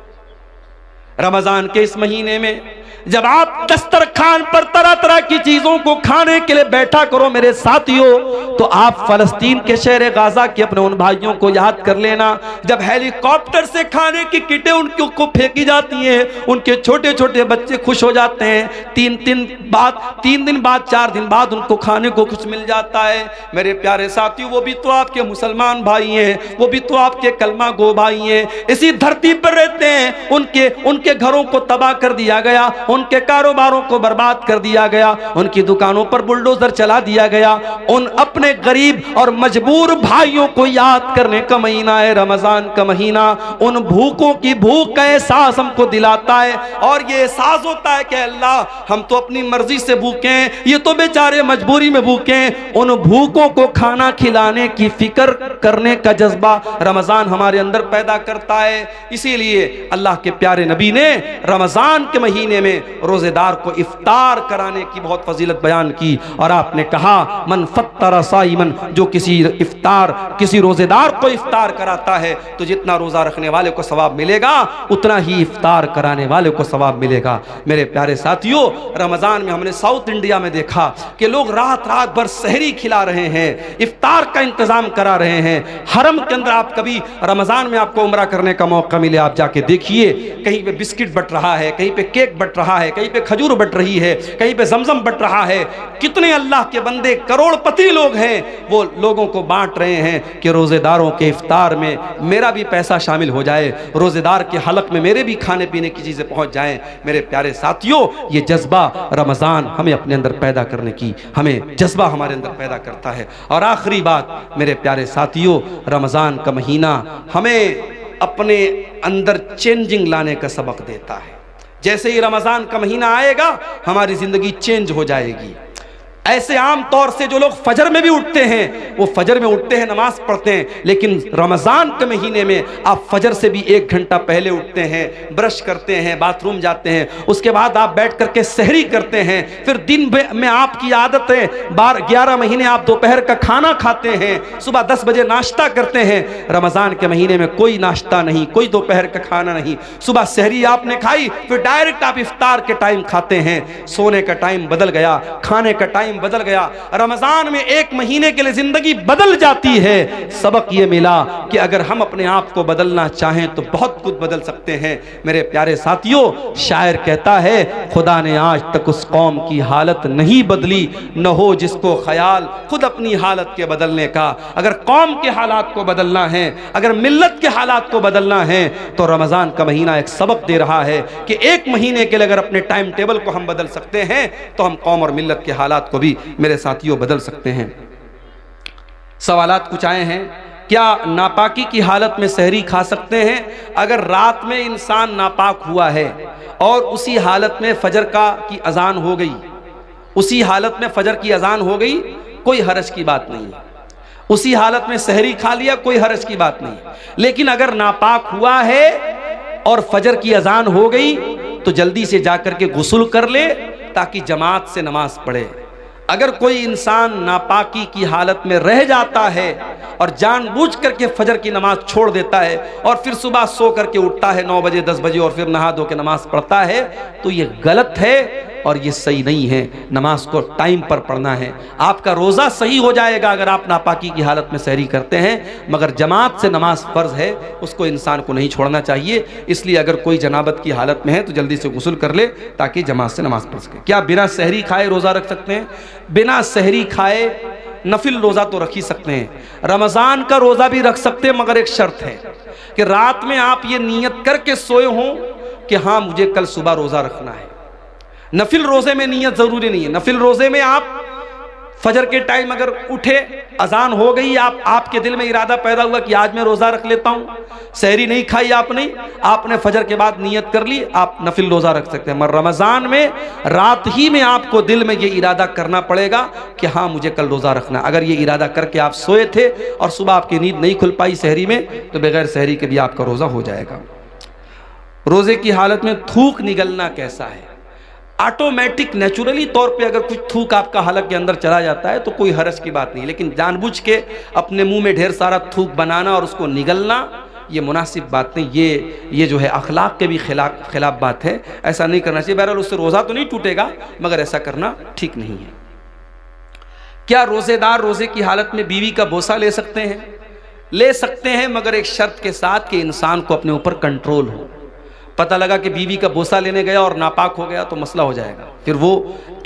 रमजान के इस महीने में जब आप दस्तरखान पर तरह तरह की चीजों को खाने के लिए बैठा करो मेरे साथियों, तो आप फलस्तीन के शहर गाजा के अपने उन भाइयों को याद कर लेना जब हेलीकॉप्टर से खाने की किटें उनको फेंकी जाती हैं, उनके छोटे छोटे बच्चे खुश हो जाते हैं। 3 दिन बाद 4 दिन बाद उनको खाने को कुछ मिल जाता है। मेरे प्यारे साथियों, वो भी तो आपके मुसलमान भाई हैं, वो भी तो आपके कलमा गो भाई हैं, इसी धरती पर रहते हैं। उनके घरों को तबाह कर दिया गया, उनके कारोबारों को बर्बाद कर दिया गया, उनकी दुकानों पर बुलडोजर चला दिया गया। उन अपने गरीब और मजबूर भाइयों को याद करने का महीना है रमजान का महीना। उन भूखों की भूख का एहसास हमको दिलाता है और ये एहसास होता है कि अल्लाह हम तो अपनी मर्जी से भूखे हैं, ये तो बेचारे मजबूरी में भूखे हैं। उन भूखों को खाना खिलाने की फिक्र करने का जज्बा रमजान हमारे अंदर पैदा करता है। इसीलिए अल्लाह के प्यारे नबी ने रमजान के महीने में रोजेदार को इफ्तार कराने की बहुत फजीलत बयान की और आपने कहा मन फत्तर साइमन, जो किसी रोजेदार को इफ्तार कराता है तो जितना रोजा रखने वाले को सवाब मिलेगा उतना ही इफ्तार कराने वाले को सवाब मिलेगा। मेरे प्यारे साथियों, रमजान में हमने साउथ इंडिया में देखा कि लोग रात रात भर सहरी खिला रहे हैं, इफ्तार का इंतजाम करा रहे हैं। हरम के अंदर आप कभी रमजान में आपको उम्रा करने का मौका मिले, आप जाके देखिए, कहीं पे बिस्किट बट रहा है, कहीं पे केक बट रहा है, कहीं पे खजूर बट रही है, कहीं पे जमजम बट रहा है। कितने अल्लाह के बंदे करोड़पति लोग हैं, वो लोगों को बांट रहे हैं कि रोजेदारों के इफ्तार में मेरा भी पैसा शामिल हो जाए, रोजेदार के हलक में मेरे भी खाने पीने की चीजें पहुंच जाएं। मेरे प्यारे साथियों, ये जज्बा रमजान हमें अपने अंदर पैदा करने की, हमें जज्बा हमारे अंदर पैदा करता है। और आखिरी बात मेरे प्यारे साथियों, रमजान का महीना हमें अपने अंदर चेंजिंग लाने का सबक देता है। जैसे ही रमजान का महीना आएगा हमारी जिंदगी चेंज हो जाएगी। ऐसे आम तौर से जो लोग फजर में भी उठते हैं वो फजर में उठते हैं, नमाज पढ़ते हैं, लेकिन रमजान के महीने में आप फजर से भी 1 घंटा पहले उठते हैं, ब्रश करते हैं, बाथरूम जाते हैं, उसके बाद आप बैठ करके सहरी करते हैं, फिर दिन में आपकी आदत है 11 महीने आप दोपहर का खाना खाते हैं, सुबह 10 बजे नाश्ता करते हैं। रमजान के महीने में कोई नाश्ता नहीं, कोई दोपहर का खाना नहीं, सुबह सहरी आपने खाई, फिर डायरेक्ट आप इफ्तार के टाइम खाते हैं। सोने का टाइम बदल गया, खाने का टाइम बदल गया। रमजान में 1 महीने के लिए जिंदगी बदल जाती है। सबक ये मिला कि अगर हम अपने आप को बदलना चाहें तो बहुत कुछ बदल सकते हैं। मेरे प्यारे साथियों, शायर कहता है खुदा ने आज तक उस कौम की हालत नहीं बदली, न हो जिसको ख्याल खुद अपनी हालत के बदलने का। अगर कौम के हालात को बदलना है, अगर मिल्लत के हालात को बदलना है, तो रमजान का महीना एक सबक दे रहा है कि 1 महीने के लिए अगर अपने टाइम टेबल को हम बदल सकते हैं तो हम कौम और मिल्लत के हालात को भी मेरे साथियों बदल सकते हैं। सवालात कुछ आए हैं, क्या नापाकी की हालत में सहरी खा सकते हैं? अगर रात में इंसान नापाक हुआ है और उसी हालत में फजर की अजान हो गई, उसी हालत में फजर की अजान हो गई, कोई हरज की बात नहीं है। उसी हालत में सहरी खा लिया, कोई हर्ज की बात नहीं। लेकिन अगर नापाक हुआ है और फजर की अजान हो गई तो जल्दी से जाकर के गुस्ल कर ले ताकि जमात से नमाज पढ़े। अगर कोई इंसान नापाकी की हालत में रह जाता है और जानबूझ करके फजर की नमाज छोड़ देता है और फिर सुबह सो करके उठता है 9 बजे 10 बजे और फिर नहा धो के नमाज पढ़ता है तो ये गलत है और ये सही नहीं है। नमाज को टाइम पर पढ़ना है। आपका रोज़ा सही हो जाएगा अगर आप नापाकी की हालत में सहरी करते हैं, मगर जमात से नमाज फ़र्ज़ है, उसको इंसान को नहीं छोड़ना चाहिए। इसलिए अगर कोई जनाबत की हालत में है तो जल्दी से गुस्ल कर ले ताकि जमात से नमाज पढ़ सके। क्या बिना सहरी खाए रोज़ा रख सकते हैं? बिना सहरी खाए नफिल रोज़ा तो रख ही सकते हैं। रमज़ान का रोज़ा भी रख सकते हैं, मगर एक शर्त है कि रात में आप ये नीयत करके सोए हों कि हाँ मुझे कल सुबह रोज़ा रखना है। नफिल रोज़े में नीयत ज़रूरी नहीं है। नफिल रोज़े में आप फजर के टाइम अगर उठे, अजान हो गई, आपके दिल में इरादा पैदा हुआ कि आज मैं रोज़ा रख लेता हूँ, सहरी नहीं खाई आपने फजर के बाद नियत कर ली, आप नफिल रोज़ा रख सकते हैं। मगर रमज़ान में रात ही में आपको दिल में ये इरादा करना पड़ेगा कि हाँ मुझे कल रोज़ा रखना। अगर ये इरादा करके आप सोए थे और सुबह आपकी नींद नहीं खुल पाई सहरी में, तो बगैर सहरी के भी आपका रोज़ा हो जाएगा। रोज़े की हालत में थूक निगलना कैसा है? ऑटोमेटिक नेचुरली तौर पे अगर कुछ थूक आपका हलक के अंदर चला जाता है तो कोई हरज की बात नहीं, लेकिन जानबूझ के अपने मुंह में ढेर सारा थूक बनाना और उसको निगलना ये मुनासिब बात नहीं। ये जो है अखलाक के भी खिलाफ बात है। ऐसा नहीं करना चाहिए। बहरहाल उससे रोज़ा तो नहीं टूटेगा, मगर ऐसा करना ठीक नहीं है। क्या रोज़ेदार रोज़े की हालत में बीवी का बोसा ले सकते हैं? ले सकते हैं, मगर एक शर्त के साथ कि इंसान को अपने ऊपर कंट्रोल हो। पता लगा कि बीवी का बोसा लेने गया और नापाक हो गया तो मसला हो जाएगा। फिर वो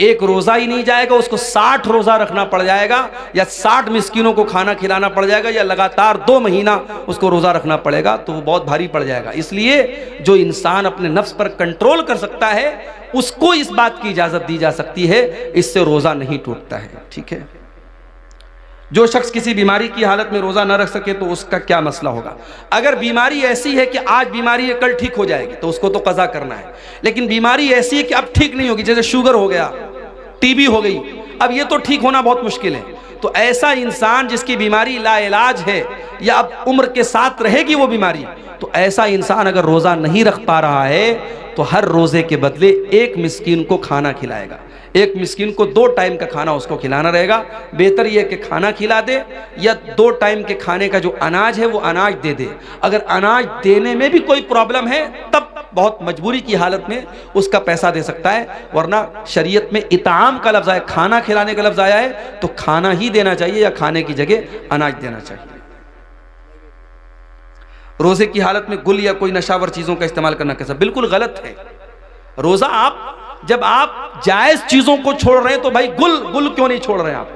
एक रोज़ा ही नहीं जाएगा, उसको 60 रोज़ा रखना पड़ जाएगा, या 60 मिस्किनों को खाना खिलाना पड़ जाएगा, या लगातार 2 महीना उसको रोज़ा रखना पड़ेगा, तो वो बहुत भारी पड़ जाएगा। इसलिए जो इंसान अपने नफ्स पर कंट्रोल कर सकता है उसको इस बात की इजाज़त दी जा सकती है, इससे रोज़ा नहीं टूटता है। ठीक है। जो शख्स किसी बीमारी की हालत में रोज़ा न रख सके तो उसका क्या मसला होगा? अगर बीमारी ऐसी है कि आज बीमारी है कल ठीक हो जाएगी तो उसको तो कज़ा करना है। लेकिन बीमारी ऐसी है कि अब ठीक नहीं होगी, जैसे शुगर हो गया, टीबी हो गई, अब ये तो ठीक होना बहुत मुश्किल है, तो ऐसा इंसान जिसकी बीमारी लाइलाज है या अब उम्र के साथ रहेगी वो बीमारी, तो ऐसा इंसान अगर रोज़ा नहीं रख पा रहा है तो हर रोज़े के बदले एक मिस्कीन को खाना खिलाएगा। एक मिस्किन को 2 टाइम का खाना उसको खिलाना रहेगा। बेहतर यह कि खाना खिला दे या 2 टाइम के खाने का जो अनाज है वो अनाज दे दे। अगर अनाज देने में भी कोई प्रॉब्लम है तब बहुत मजबूरी की हालत में उसका पैसा दे सकता है, वरना शरीयत में इताम का लफ्ज़ आया, खाना खिलाने का लफ्ज़ आया है, तो खाना ही देना चाहिए या खाने की जगह अनाज देना चाहिए। रोज़े की हालत में गुल या कोई नशावर चीज़ों का इस्तेमाल करना कैसा? बिल्कुल गलत है। रोज़ा जब आप जायज़ चीज़ों को छोड़ रहे हैं तो भाई गुल क्यों नहीं छोड़ रहे हैं आप?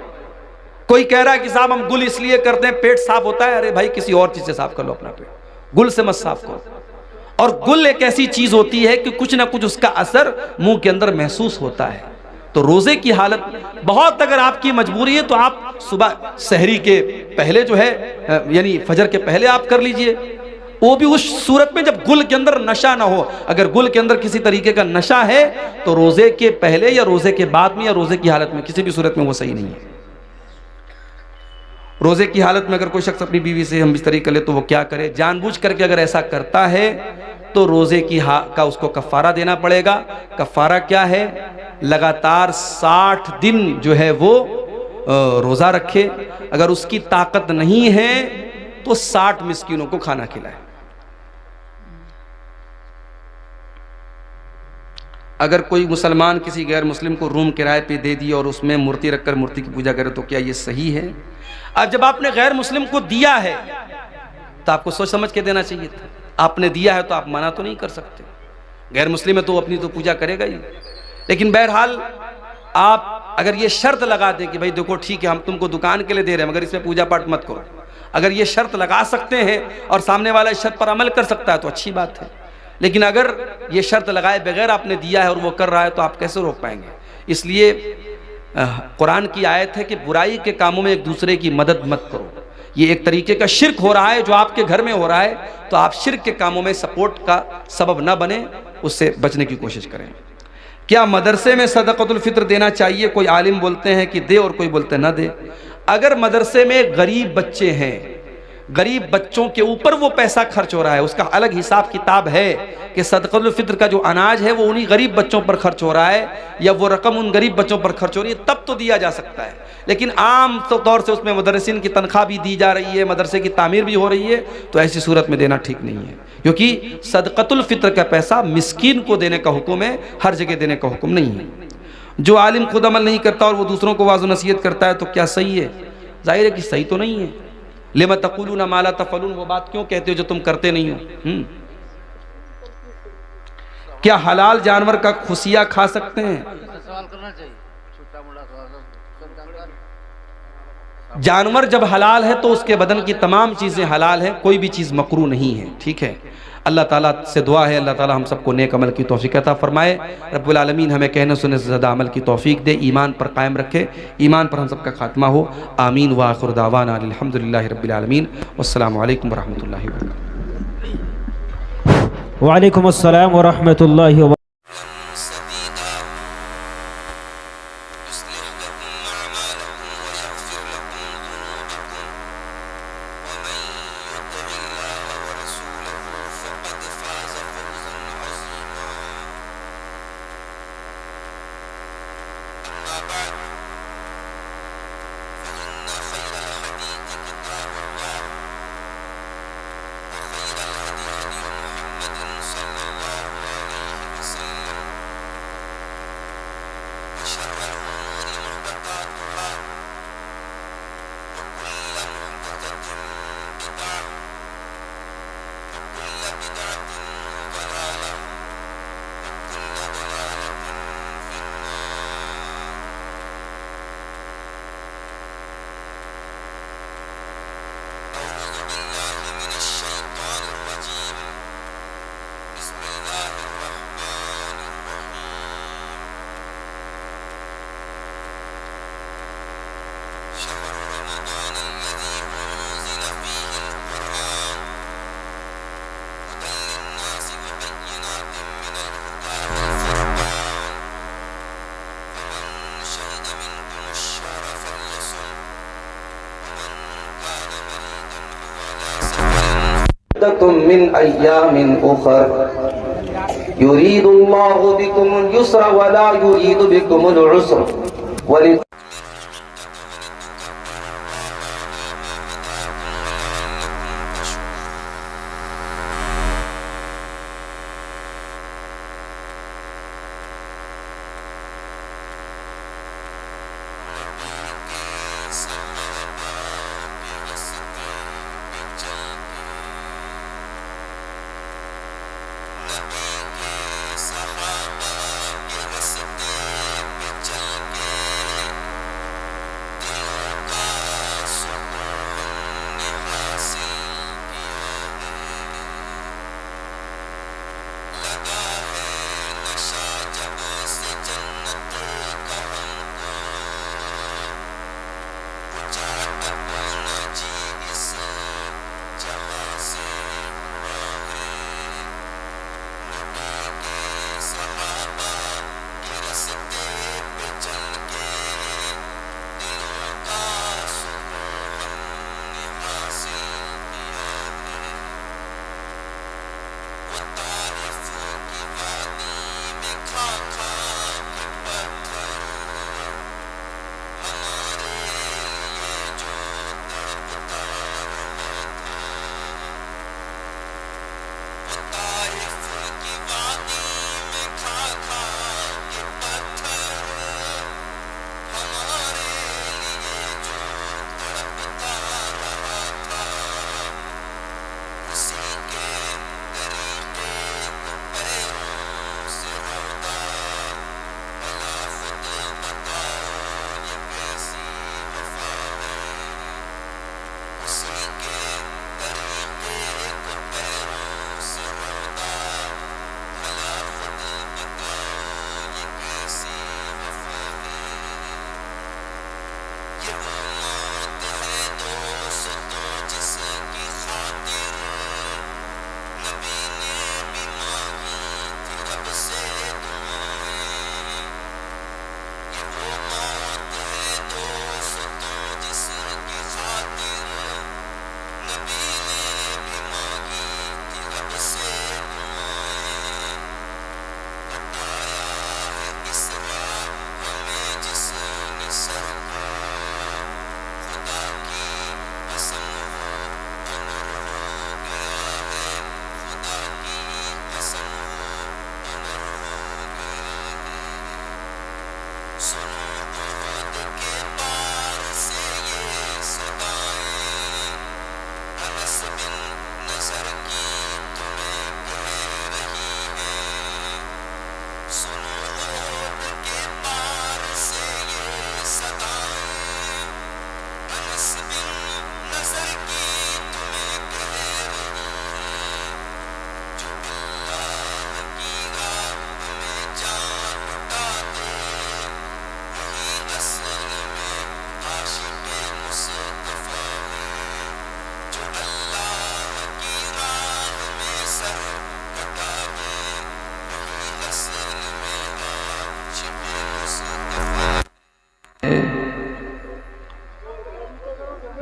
कोई कह रहा है कि साहब हम गुल इसलिए करते हैं पेट साफ होता है, अरे भाई किसी और चीज़ से साफ कर लो अपना पेट, गुल से मत साफ करो। और गुल एक ऐसी चीज़ होती है कि कुछ ना कुछ उसका असर मुंह के अंदर महसूस होता है। तो रोज़े की हालत बहुत अगर आपकी मजबूरी है तो आप सुबह सहरी के पहले जो है यानी फजर के पहले आप कर लीजिए, वो भी उस सूरत में जब गुल के अंदर नशा ना हो। अगर गुल के अंदर किसी तरीके का नशा है तो रोज़े के पहले या रोज़े के बाद में या रोज़े की हालत में किसी भी सूरत में वो सही नहीं है। रोज़े की हालत में अगर कोई शख्स अपनी बीवी से हम बिस्तरी कर ले तो वो क्या करे? जानबूझ करके अगर ऐसा करता है तो रोज़े की का उसको कफ़ारा देना पड़ेगा। कफ़ारा क्या है? लगातार 60 दिन जो है वो रोज़ा रखे। अगर उसकी ताकत नहीं है तो 60 मिस्कीनों को खाना खिलाए। अगर कोई मुसलमान किसी गैर मुस्लिम को रूम किराए पे दे दिए और उसमें मूर्ति रखकर मूर्ति की पूजा करे तो क्या ये सही है? अब जब आपने गैर मुस्लिम को दिया है तो आपको सोच समझ के देना चाहिए था। आपने दिया है तो आप मना तो नहीं कर सकते। गैर मुस्लिम है तो अपनी तो पूजा करेगा ही। लेकिन बहरहाल आप अगर ये शर्त लगा दें कि भाई देखो ठीक है हम तुमको दुकान के लिए दे रहे हैं मगर इसमें पूजा पाठ मत करो, अगर ये शर्त लगा सकते हैं और सामने वाला इस शर्त पर अमल कर सकता है तो अच्छी बात है। लेकिन अगर ये शर्त लगाए बगैर आपने दिया है और वो कर रहा है तो आप कैसे रोक पाएंगे? इसलिए कुरान की आयत है कि बुराई के कामों में एक दूसरे की मदद मत करो। ये एक तरीके का शिर्क हो रहा है जो आपके घर में हो रहा है, तो आप शिर्क के कामों में सपोर्ट का सबब ना बने, उससे बचने की कोशिश करें। क्या मदरसे में सदक़तुल फ़ित्र देना चाहिए? कोई आलिम बोलते हैं कि दे और कोई बोलते हैं ना दे। अगर मदरसे में गरीब बच्चे हैं, गरीब बच्चों के ऊपर वो पैसा खर्च हो रहा है, उसका अलग हिसाब किताब है कि सदक़तुल फित्र का जो अनाज है वो उन्हीं गरीब बच्चों पर खर्च हो रहा है या वो रकम उन गरीब बच्चों पर खर्च हो रही है, तब तो दिया जा सकता है। लेकिन आम तौर से उसमें मदरसिन की तनख्वाह भी दी जा रही है, मदरसे की तामीर भी हो रही है, तो ऐसी सूरत में देना ठीक नहीं है, क्योंकि सदक़तुल फित्र का पैसा मिस्कीन को देने का हुक्म है, हर जगह देने का हुक्म नहीं है। जो आलिम खुद अमल नहीं करता और वो दूसरों को वाज़ नसीहत करता है तो क्या सही है? जाहिर है कि सही तो नहीं है। लिमा तक़ूलूना मा ला तफ़अलून, वो बात क्यों कहते हो जो तुम करते नहीं हो? क्या हलाल जानवर का खुशिया खा सकते हैं? जानवर जब हलाल है तो उसके बदन की तमाम चीज़ें हलाल है, कोई भी चीज़ मकरू नहीं है, ठीक है। अल्लाह ताला से दुआ है अल्लाह ताला हम सबको नेक अमल की तौफीक अता फरमाए। रब्बुल आलमीन हमें कहने सुनने से ज़्यादा अमल की तौफीक दे, ईमान पर कायम रखे, ईमान पर हम सबका खात्मा हो। आमीन व आखिर दावाना अल्हम्दुलिल्लाहि रब्बिल आलमीन। वस्सलामु अलैकुम व रहमतुल्लाहि व बरकातुहू। वालेकुम अस्सलाम व रहमतुल्लाहि व बरकातुहू। मिन अय्यामिन उखर युरीदुल्लाहु बिकुमुल युस्रा वला युरीदु बिकुमुल उस्र।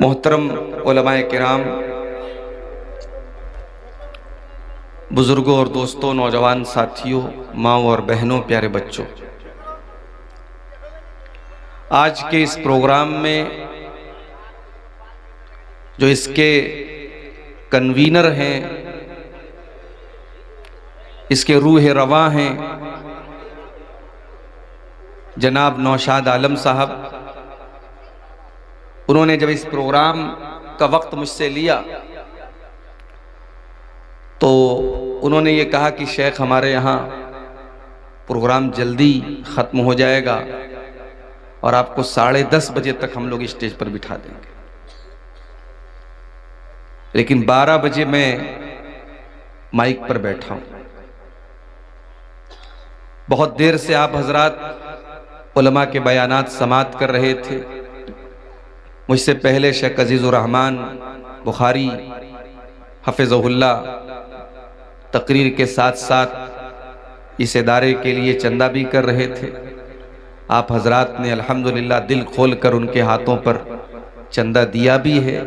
मोहतरम उलमाए किराम, बुजुर्गों और दोस्तों, नौजवान साथियों, माँओं और बहनों, प्यारे बच्चों, आज के इस प्रोग्राम में जो इसके कन्वीनर हैं, इसके रूह रवां हैं, जनाब नौशाद आलम साहब, उन्होंने जब इस प्रोग्राम का वक्त मुझसे लिया तो उन्होंने ये कहा कि शेख हमारे यहाँ प्रोग्राम जल्दी ख़त्म हो जाएगा और आपको 10:30 बजे तक हम लोग स्टेज पर बिठा देंगे। लेकिन 12 बजे मैं माइक पर बैठा हूँ। बहुत देर से आप हजरात उलमा के बयानात समात कर रहे थे। मुझसे पहले शेख अजीज़ुर रहमान बुखारी हफ़िज़हुल्लाह तकरीर के साथ साथ इस इदारे के लिए चंदा भी कर रहे थे। आप हजरात ने अल्हम्दुलिल्लाह दिल खोल कर उनके हाथों पर चंदा दिया भी है।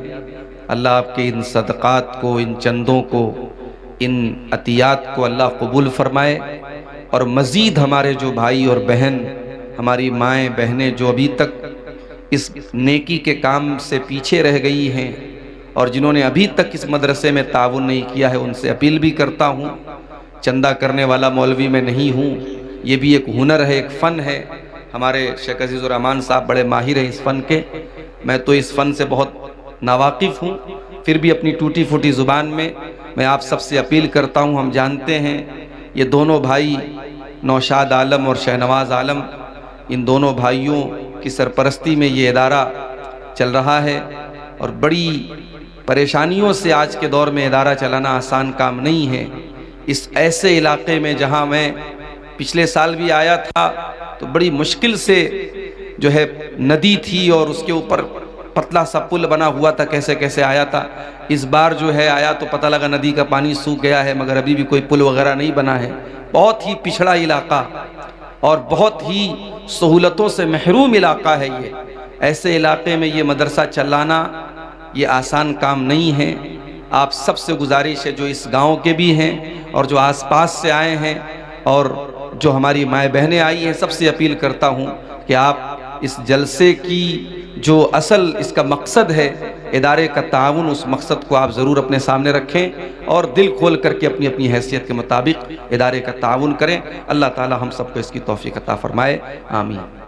अल्लाह आपके इन सदक़ात को, इन चंदों को, इन अतियात को अल्लाह कबूल फरमाए और मज़ीद हमारे जो भाई और बहन, हमारी माएँ बहनें जो अभी तक इस नेकी के काम से पीछे रह गई हैं और जिन्होंने अभी तक इस मदरसे में ताउन नहीं किया है, उनसे अपील भी करता हूँ। चंदा करने वाला मौलवी मैं नहीं हूँ, ये भी एक हुनर है, एक फ़न है। हमारे शेख अजीज़ुर रहमान साहब बड़े माहिर हैं इस फ़न के। मैं तो इस फ़न से बहुत नावाकिफ़ हूँ, फिर भी अपनी टूटी फूटी ज़ुबान में मैं आप सबसे अपील करता हूँ। हम जानते हैं ये दोनों भाई नौशाद आलम और शहनवाज़ आलम, इन दोनों भाइयों की सरपरस्ती में ये इदारा चल रहा है और बड़ी परेशानियों से आज के दौर में इदारा चलाना आसान काम नहीं है। इस ऐसे इलाके में जहाँ मैं पिछले साल भी आया था तो बड़ी मुश्किल से जो है नदी थी और उसके ऊपर पतला सा पुल बना हुआ था, कैसे कैसे आया था। इस बार जो है आया तो पता लगा नदी का पानी सूख गया है, मगर अभी भी कोई पुल वगैरह नहीं बना है। बहुत ही पिछड़ा इलाका और बहुत ही सहूलतों से महरूम इलाका है ये। ऐसे इलाके में ये मदरसा चलाना ये आसान काम नहीं है। आप सबसे गुजारिश है, जो इस गांव के भी हैं और जो आसपास से आए हैं और जो हमारी माएँ बहनें आई हैं, सबसे अपील करता हूँ कि आप इस जलसे की जो असल इसका मकसद है, इदारे का ताउन, उस मकसद को आप ज़रूर अपने सामने रखें और दिल खोल करके अपनी अपनी हैसियत के मुताबिक इदारे का ताउन करें। अल्लाह ताला हम सबको इसकी तौफीक अता फरमाए। आमीन।